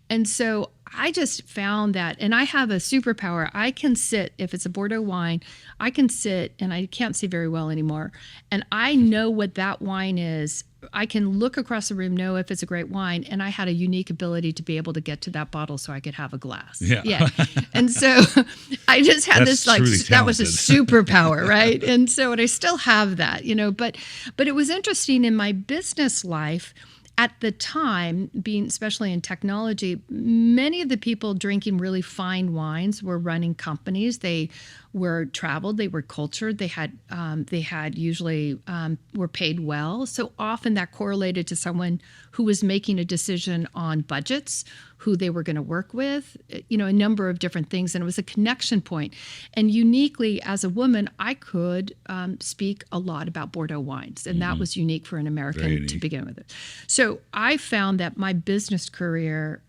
And so I just found that, and I have a superpower. I can sit, if it's a Bordeaux wine, I can sit, and I can't see very well anymore, and I know what that wine is. I can look across the room, know if it's a great wine, and I had a unique ability to be able to get to that bottle so I could have a glass. Yeah. And so I just had That's this, like, that was a talented. superpower, right? And so, and I still have that, but it was interesting in my business life. At the time, being especially in technology, many of the people drinking really fine wines were running companies. They were traveled, they were cultured, they had usually were paid well. So often that correlated to someone who was making a decision on budgets, who they were going to work with, a number of different things. And it was a connection point. And uniquely, as a woman, I could speak a lot about Bordeaux wines. And that was unique for an American to begin with. So I found that my business career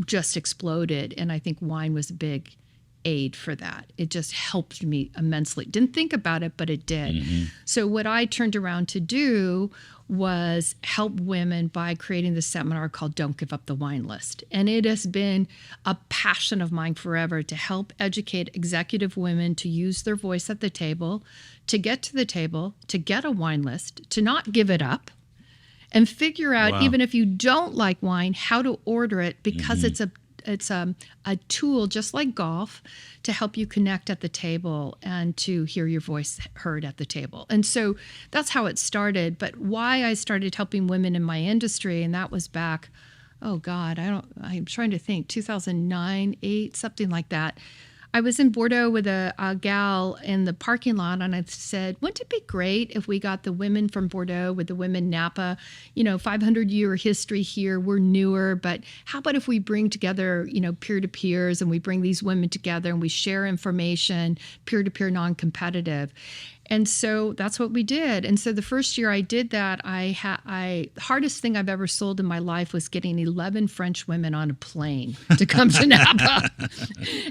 just exploded. And I think wine was a big aid for that. It just helped me immensely. Didn't think about it, but it did. So what I turned around to do was help women by creating this seminar called Don't Give Up the Wine List. And it has been a passion of mine forever to help educate executive women to use their voice at the table, to get to the table, to get a wine list, to not give it up, and figure out, even if you don't like wine, how to order it, because it's a tool, just like golf, to help you connect at the table and to hear your voice heard at the table. And so that's how it started. But why I started helping women in my industry, and that was back, I'm trying to think, 2009, 8, something like that. I was in Bordeaux with a gal in the parking lot, and I said, wouldn't it be great if we got the women from Bordeaux with the women Napa, 500-year history here, we're newer, but how about if we bring together, peer-to-peers, and we bring these women together and we share information, peer-to-peer, non-competitive. And so that's what we did. And so the first year I did that, the hardest thing I've ever sold in my life was getting 11 French women on a plane to come to Napa.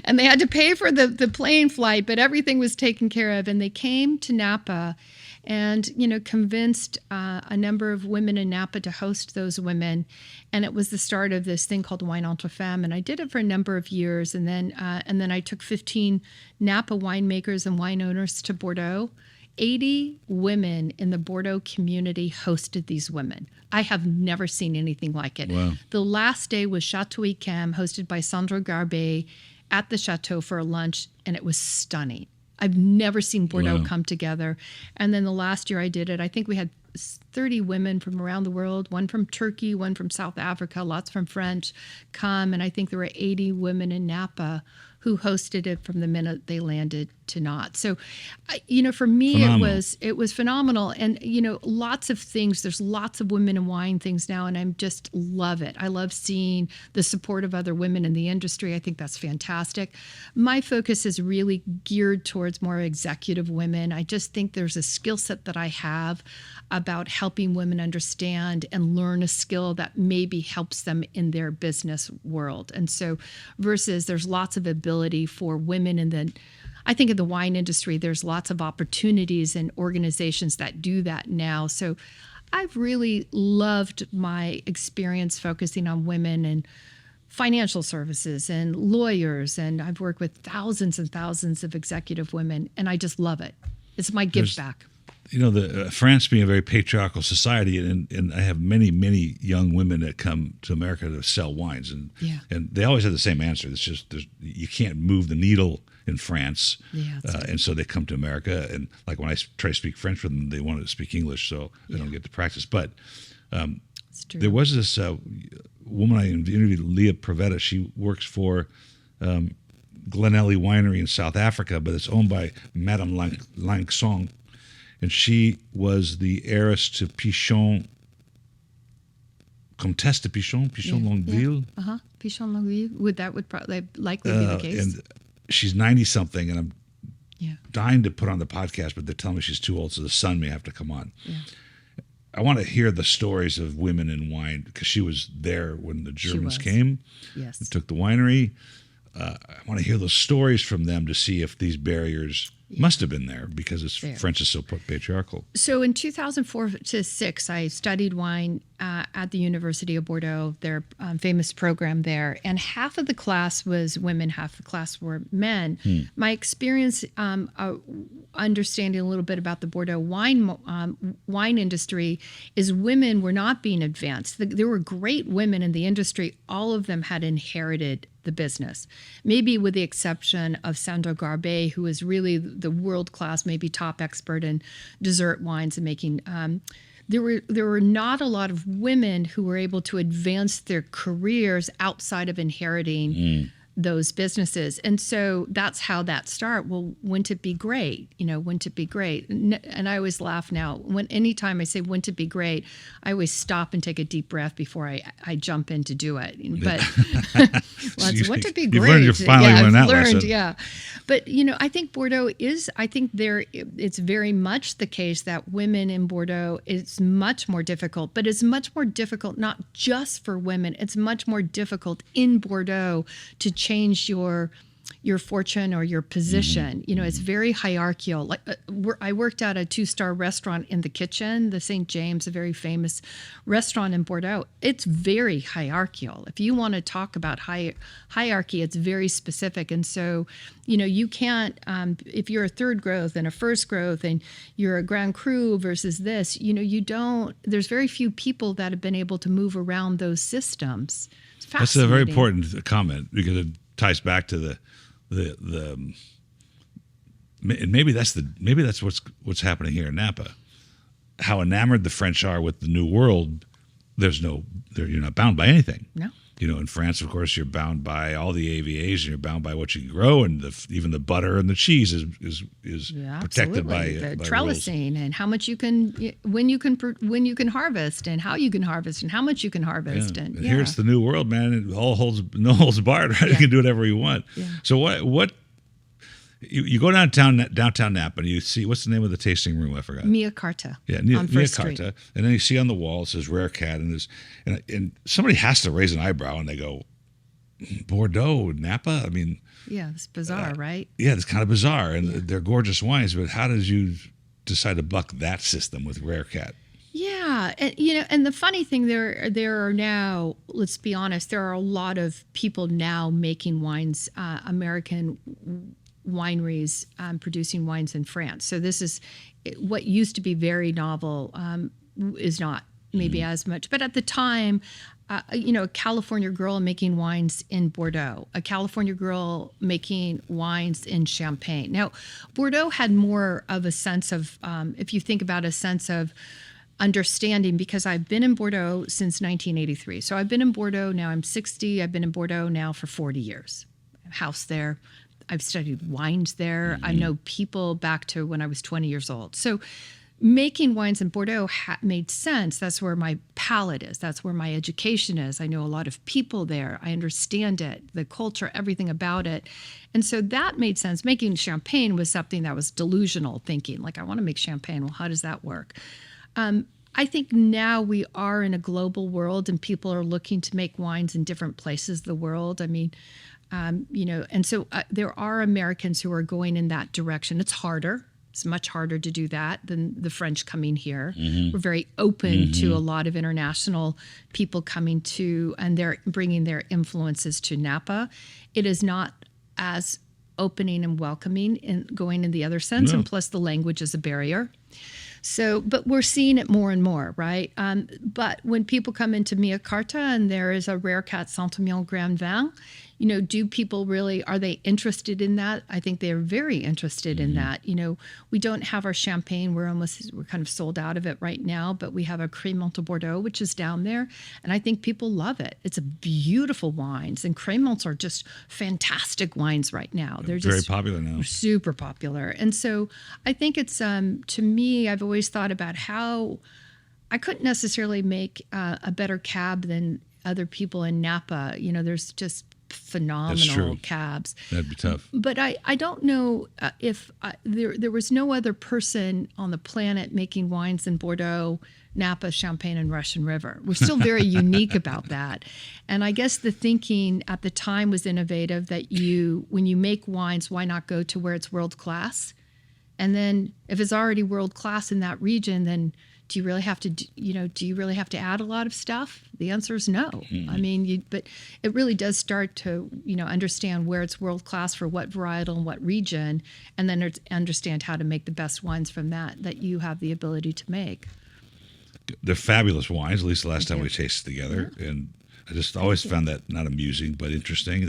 And they had to pay for the plane flight, but everything was taken care of. And they came to Napa and, convinced a number of women in Napa to host those women. And it was the start of this thing called Wine Entre Femmes. And I did it for a number of years. And then I took 15 Napa winemakers and wine owners to Bordeaux. 80 women in the Bordeaux community hosted these women. I have never seen anything like it. Wow. The last day was Chateau Yquem, hosted by Sandro Garbe at the Chateau for a lunch, and it was stunning. I've never seen Bordeaux come together. And then the last year I did it, I think we had 30 women from around the world, one from Turkey, one from South Africa, lots from French, come. And I think there were 80 women in Napa who hosted it from the minute they landed to not. So, for me, Phenomenal. it was phenomenal. And, lots of things, there's lots of women in wine things now, and I'm just love it. I love seeing the support of other women in the industry. I think that's fantastic. My focus is really geared towards more executive women. I just think there's a skill set that I have about helping women understand and learn a skill that maybe helps them in their business world. And so versus there's lots of ability for women I think in the wine industry, there's lots of opportunities and organizations that do that now. So I've really loved my experience focusing on women and financial services and lawyers. And I've worked with thousands and thousands of executive women, and I just love it. It's my give back. France being a very patriarchal society, and I have many, many young women that come to America to sell wines, and they always have the same answer. It's just you can't move the needle in France, and so they come to America. And like when I try to speak French with them, they want to speak English, so they don't get to practice. But there was this woman I interviewed, Leah Pravetta. She works for Glenelly Winery in South Africa, but it's owned by Madame Langsong. And she was the heiress to Pichon, Comtesse de Pichon Longueville. Pichon Longueville. That would probably likely be the case. And she's 90-something, and I'm dying to put on the podcast, but they're telling me she's too old, so the son may have to come on. Yeah. I want to hear the stories of women in wine, because she was there when the Germans came and took the winery. I want to hear those stories from them to see if these barriers must have been there, because French is so patriarchal. So in 2004 to 6, I studied wine at the University of Bordeaux, their famous program there. And half of the class was women, half the class were men. My experience understanding a little bit about the Bordeaux wine industry is women were not being advanced. There were great women in the industry. All of them had inherited the business, maybe with the exception of Sandra Garbet, who is really the world-class, maybe top expert in dessert wines and making. There were not a lot of women who were able to advance their careers outside of inheriting those businesses. And so that's how that started. Well, wouldn't it be great? Wouldn't it be great? And I always laugh now. Anytime I say, wouldn't it be great, I always stop and take a deep breath before I jump in to do it. But wouldn't it be great? You've learned, you finally learned that lesson. Yeah. But, I think Bordeaux it's very much the case that women in Bordeaux is much more difficult, but it's much more difficult, not just for women. It's much more difficult in Bordeaux to change your fortune or your position. It's very hierarchical. Like I worked at a 2-star restaurant in the kitchen, the St. James, a very famous restaurant in Bordeaux. It's very hierarchical. If you want to talk about hierarchy, it's very specific. And so, you can't, if you're a third growth and a first growth and you're a Grand Cru versus this, there's very few people that have been able to move around those systems. That's a very important comment, because it ties back to the and maybe that's what's happening here in Napa. How enamored the French are with the New World. You're not bound by anything. No. In France, of course, you're bound by all the AVAs, and you're bound by what you can grow, and even the butter and the cheese is protected by the by trellising rules. And how much you can, when you can harvest, and how you can harvest, and how much you can harvest. And here's the New World, man. It all no holds barred. Right? You can do whatever you want. Yeah. So what? You go downtown Napa, and you see, what's the name of the tasting room? I forgot. Mia Carta. Yeah, Mia Carta. And then you see on the wall, it says RareCat, and somebody has to raise an eyebrow, and they go, Bordeaux, Napa? I mean... Yeah, it's bizarre, right? Yeah, it's kind of bizarre, and they're gorgeous wines, but how did you decide to buck that system with RareCat? Yeah, and the funny thing, there are now, let's be honest, there are a lot of people now making wines, American wineries producing wines in France. So this is what used to be very novel, is not maybe as much. But at the time, a California girl making wines in Bordeaux, a California girl making wines in Champagne. Now, Bordeaux had more of a sense of, if you think about a sense of understanding, because I've been in Bordeaux since 1983. So I've been in Bordeaux now, I'm 60. I've been in Bordeaux now for 40 years. House there. I've studied wines there. I know people back to when I was 20 years old. So making wines in Bordeaux made sense. That's where my palate is. That's where my education is. I know a lot of people there. I understand it, the culture, everything about it. And so that made sense. Making champagne was something that was delusional thinking. Like, I want to make champagne. Well, how does that work? I think now we are in a global world and people are looking to make wines in different places of the world. I mean, and so there are Americans who are going in that direction. It's harder. It's much harder to do that than the French coming here. We're very open to a lot of international people coming to, and they're bringing their influences to Napa. It is not as opening and welcoming in going in the other sense, and plus the language is a barrier. So, but we're seeing it more and more, right? But when people come into Mia Carta and there is a RareCat Saint-Emilion Grand Vin, do people really, are they interested in that? I think they're very interested in that. We don't have our champagne. We're kind of sold out of it right now, but we have a Crémant de Bordeaux, which is down there. And I think people love it. It's a beautiful wines, and Crémants are just fantastic wines right now. They're just very popular now. Super popular. And so I think it's, to me, I've always thought about how I couldn't necessarily make a better cab than other people in Napa. There's just phenomenal cabs. That'd be tough. But I don't know if there was no other person on the planet making wines in Bordeaux, Napa, Champagne, and Russian River. We're still very unique about that. And I guess the thinking at the time was innovative that when you make wines, why not go to where it's world class? And then if it's already world class in that region, then do you really have to add a lot of stuff? The answer is no. I mean, but it really does start to, understand where it's world class for what varietal and what region, and then understand how to make the best wines from that you have the ability to make. They're fabulous wines, at least the last time we tasted together. Yeah. And I just always found that not amusing, but interesting.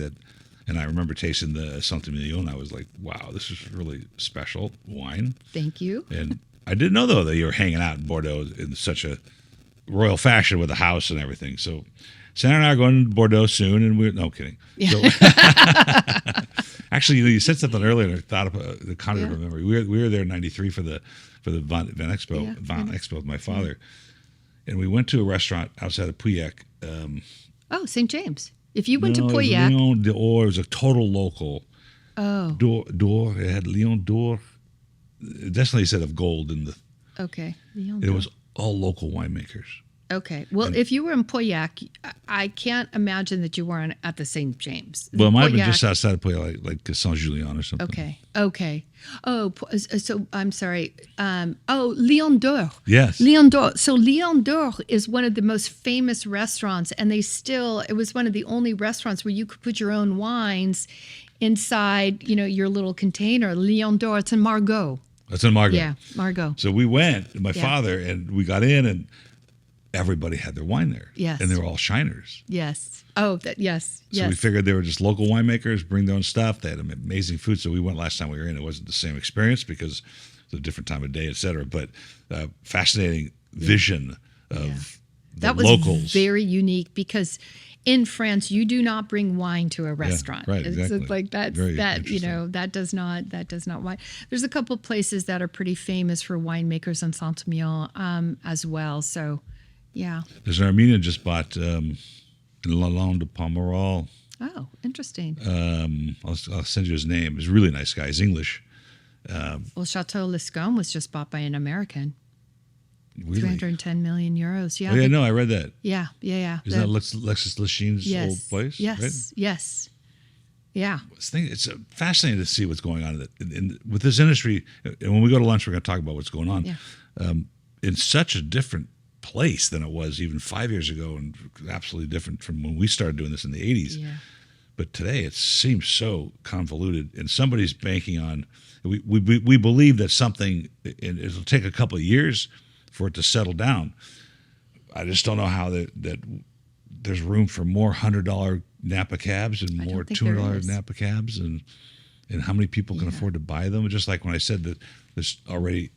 And I remember tasting the Saint-Emilion, I was like, wow, this is really special wine. Thank you. And I didn't know, though, that you were hanging out in Bordeaux in such a royal fashion with a house and everything. So Sandra and I are going to Bordeaux soon, and no kidding. Yeah. So, actually, you said something earlier, and I thought of the conjured memory. We were there in '93 for the Vin Expo with my father, and we went to a restaurant outside of Pauillac. St. James. If you went to Pauillac, Lion d'Or, it was a total local. Oh, d'Or. It had Lion d'Or. It definitely said of gold in the. Okay. It was all local winemakers. Okay. Well, if you were in Pauillac, I can't imagine that you weren't at the St. James. Well, it might have been just outside of Pauillac, like Saint-Julien or something. Okay. Oh, so I'm sorry. Lion d'Or. Yes. Lion d'Or. So Lion d'Or is one of the most famous restaurants, and it was one of the only restaurants where you could put your own wines inside, your little container. Lion d'Or. It's in Margaux. That's in Margaux. Yeah, Margaux. So we went, my father, and we got in, and everybody had their wine there. Yes. And they were all shiners. Yes. Oh, yes. So we figured they were just local winemakers, bring their own stuff. They had amazing food. So we went last time we were in. It wasn't the same experience because it's a different time of day, et cetera. But fascinating vision of the locals. That was very unique because in France, you do not bring wine to a restaurant. Yeah, right, exactly. It's like that does not wine. There's a couple of places that are pretty famous for winemakers in Saint-Emilion as well. So, yeah. There's an Armenian just bought Lalande de Pomerol. Oh, interesting. I'll send you his name. He's a really nice guy. He's English. Well, Chateau Lescombe was just bought by an American. Really? 310 million euros. Yeah. Oh, yeah, no, I read that. Yeah. Isn't that Lexus Lachine's old place? Yes. Yeah. It's fascinating to see what's going on with this industry. And when we go to lunch, we're going to talk about what's going on. Yeah. In such a different place than it was even 5 years ago, and absolutely different from when we started doing this in the 80s. Yeah. But today it seems so convoluted, and somebody's banking on. We believe that something, and it'll take a couple of years for it to settle down. I just don't know how that there's room for more $100 Napa cabs and more $200 Napa cabs, and how many people can afford to buy them. Just like when I said that there's already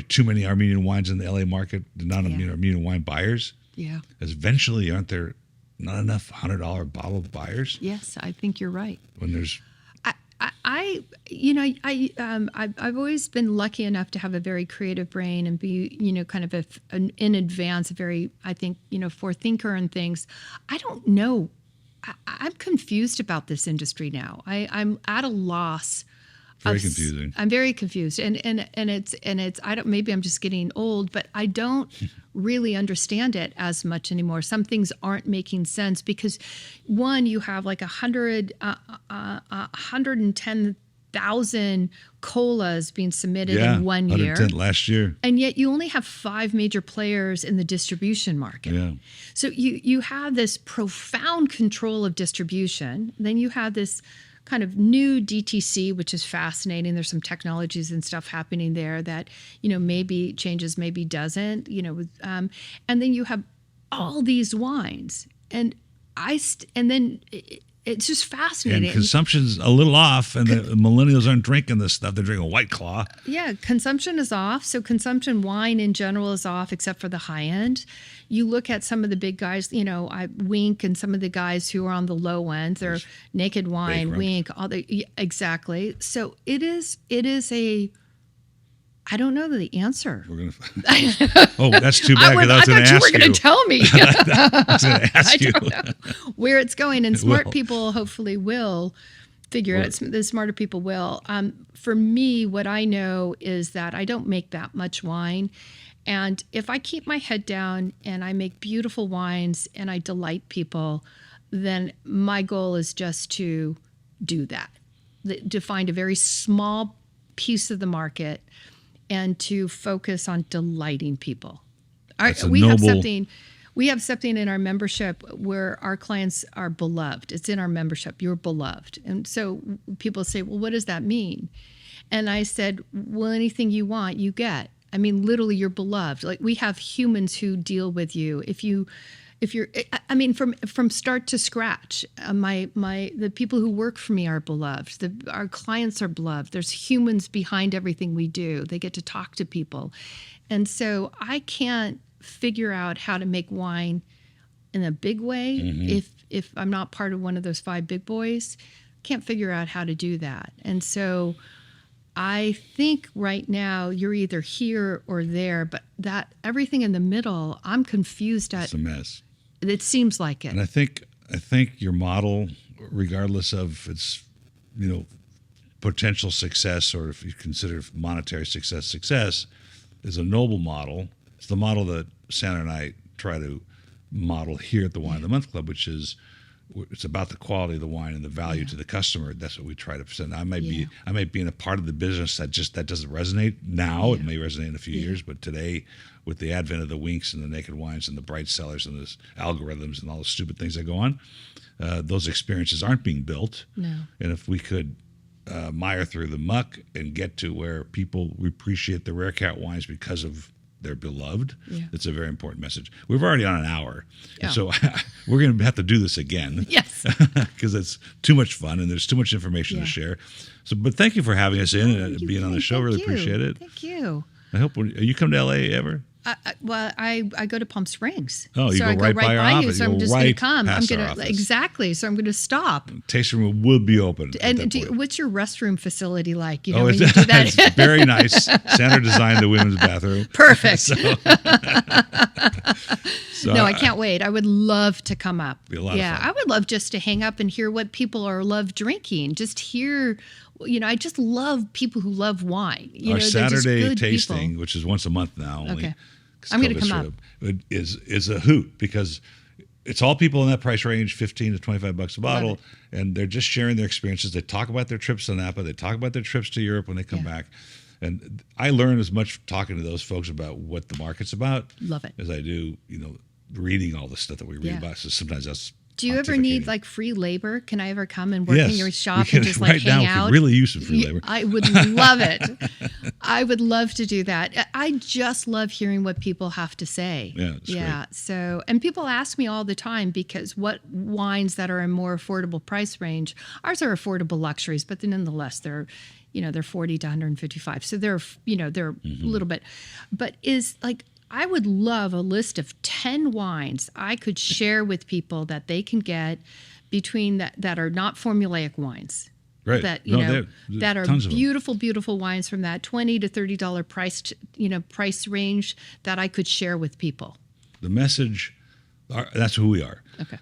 too many Armenian wines in the LA market, not Armenian wine buyers. Yeah. As eventually, aren't there not enough $100 bottle buyers? Yes, I think you're right. When there's I've always been lucky enough to have a very creative brain and be, kind of in advance, a very, I think, forethinker and things. I don't know. I'm confused about this industry now. I'm at a loss. Very confusing. I'm very confused, and it's I don't, maybe I'm just getting old, but I don't really understand it as much anymore. Some things aren't making sense because, one, you have like 110,000 colas being submitted in 1 year. 110 last year. And yet you only have 5 major players in the distribution market. Yeah. So you have this profound control of distribution. Then you have this kind of new DTC, which is fascinating. There's some technologies and stuff happening there that, maybe changes, maybe doesn't, and then you have all these wines. And then it's just fascinating. And consumption's a little off, and the millennials aren't drinking this stuff. They're drinking White Claw. Yeah, consumption is off. So consumption, wine in general, is off, except for the high end. You look at some of the big guys, Wink, and some of the guys who are on the low end. They're Naked Wine, Wink, exactly. So it is a. I don't know the answer. We're gonna. Oh, that's too bad. I thought you were going to tell me. I was going to ask you. I don't know where it's going, and smart people hopefully will figure it out. The smarter people will. For me, what I know is that I don't make that much wine, and if I keep my head down and I make beautiful wines and I delight people, then my goal is just to do that, to find a very small piece of the market and to focus on delighting people. We have something in our membership where our clients are beloved. It's in our membership. You're beloved. And so people say, well, what does that mean? And I said, well, anything you want, you get. I mean, literally, you're beloved. Like, we have humans who deal with you. If you're, from start to scratch, the people who work for me are beloved. Our clients are beloved. There's humans behind everything we do. They get to talk to people. And so I can't figure out how to make wine in a big way if I'm not part of one of those 5 big boys. Can't figure out how to do that. And so I think right now you're either here or there, but that everything in the middle, I'm confused at. It's a mess. It seems like it. And I think your model, regardless of its, potential success, or if you consider monetary success, is a noble model. It's the model that Sandra and I try to model here at the Wine of the Month Club, which is it's about the quality of the wine and the value to the customer. That's what we try to present. I might be in a part of the business that doesn't resonate now. It may resonate in a few years, but today, with the advent of the Winks and the Naked Wines and the bright sellers and the algorithms and all the stupid things that go on, those experiences aren't being built. No. And if we could mire through the muck and get to where people appreciate the RareCat wines because of they're beloved. Yeah. It's a very important message. We're already on an hour. Yeah. So we're going to have to do this again. Yes. Because it's too much fun and there's too much information to share. So, but thank you for having us in and being on the show. Really appreciate it. Thank you. I hope, you come to LA ever? I go to Palm Springs. Oh, you go right by our office. So I'm just going to come. I'm going to exactly. So I'm going to stop. Tasting room will be open. And what's your restroom facility like? When you do that? It's very nice. Sandra designed the women's bathroom. Perfect. No, I can't wait. I would love to come up. Be a lot of fun. I would love just to hang up and hear what people love drinking. Just hear. I just love people who love wine. Our Saturday tasting, which is once a month now. Okay. I'm going to come up. Is a hoot because it's all people in that price range, $15 to $25 a bottle, and they're just sharing their experiences. They talk about their trips to Napa. They talk about their trips to Europe when they come back. And I learn as much talking to those folks about what the market's about. Love it. As I do, reading all the stuff that we read about. So sometimes that's. Do you ever need free labor? Can I ever come and work in your shop and just right hang now, out? We could really use some free labor. I would love it. I would love to do that. I just love hearing what people have to say. Yeah, it's great. So, and people ask me all the time because what wines that are in more affordable price range, ours are affordable luxuries, but then nonetheless they're 40 to 155. So they're a little bit, but I would love a list of 10 wines I could share with people that they can get between that are not formulaic wines. Right. that there's that are tons of them. beautiful, beautiful wines from that $20 to $30 price range that I could share with people. The message, that's who we are. Okay.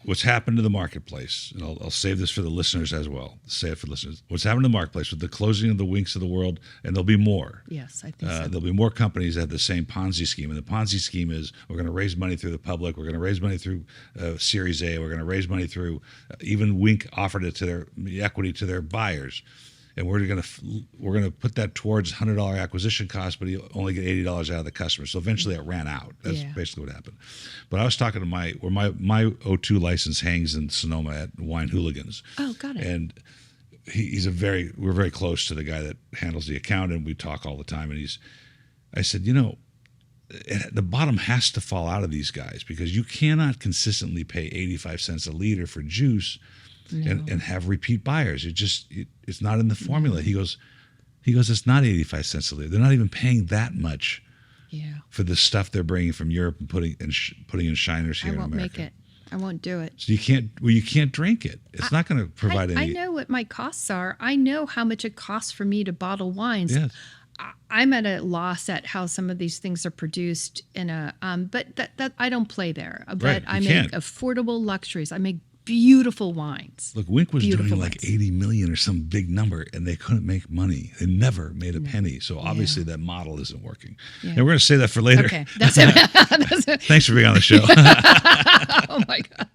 What's happened to the marketplace, and I'll save this for the listeners as well. Say it for listeners. What's happened to the marketplace with the closing of the Winks of the world, and there'll be more. Yes, I think so. There'll be more companies that have the same Ponzi scheme. And the Ponzi scheme is we're going to raise money through the public. We're going to raise money through Series A. We're going to raise money through, even Wink offered it to their equity to their buyers. And we're going to put that towards $100 acquisition cost, but you only get $80 out of the customer. So eventually it ran out. That's basically what happened. But I was talking to my O2 license hangs in Sonoma at Wine Hooligans. Oh, got it. And we're very close to the guy that handles the account, and we talk all the time. And I said, the bottom has to fall out of these guys, because you cannot consistently pay 85 cents a liter for juice. No. And have repeat buyers. It's not in the formula. He goes, it's not 85 cents a liter. They're not even paying that much for the stuff they're bringing from Europe and putting in shiners here in America. I won't make it. I won't do it. So you can't drink it. It's not going to provide any. I know what my costs are. I know how much it costs for me to bottle wines. Yes. I'm at a loss at how some of these things are produced but that I don't play there. But right. I make affordable luxuries. I make beautiful wines. Look, Wink was doing like 80 million or some big number, and they couldn't make money. They never made a penny. So obviously that model isn't working. Yeah. And we're going to say that for later. Okay, that's it. Thanks for being on the show. Oh my God.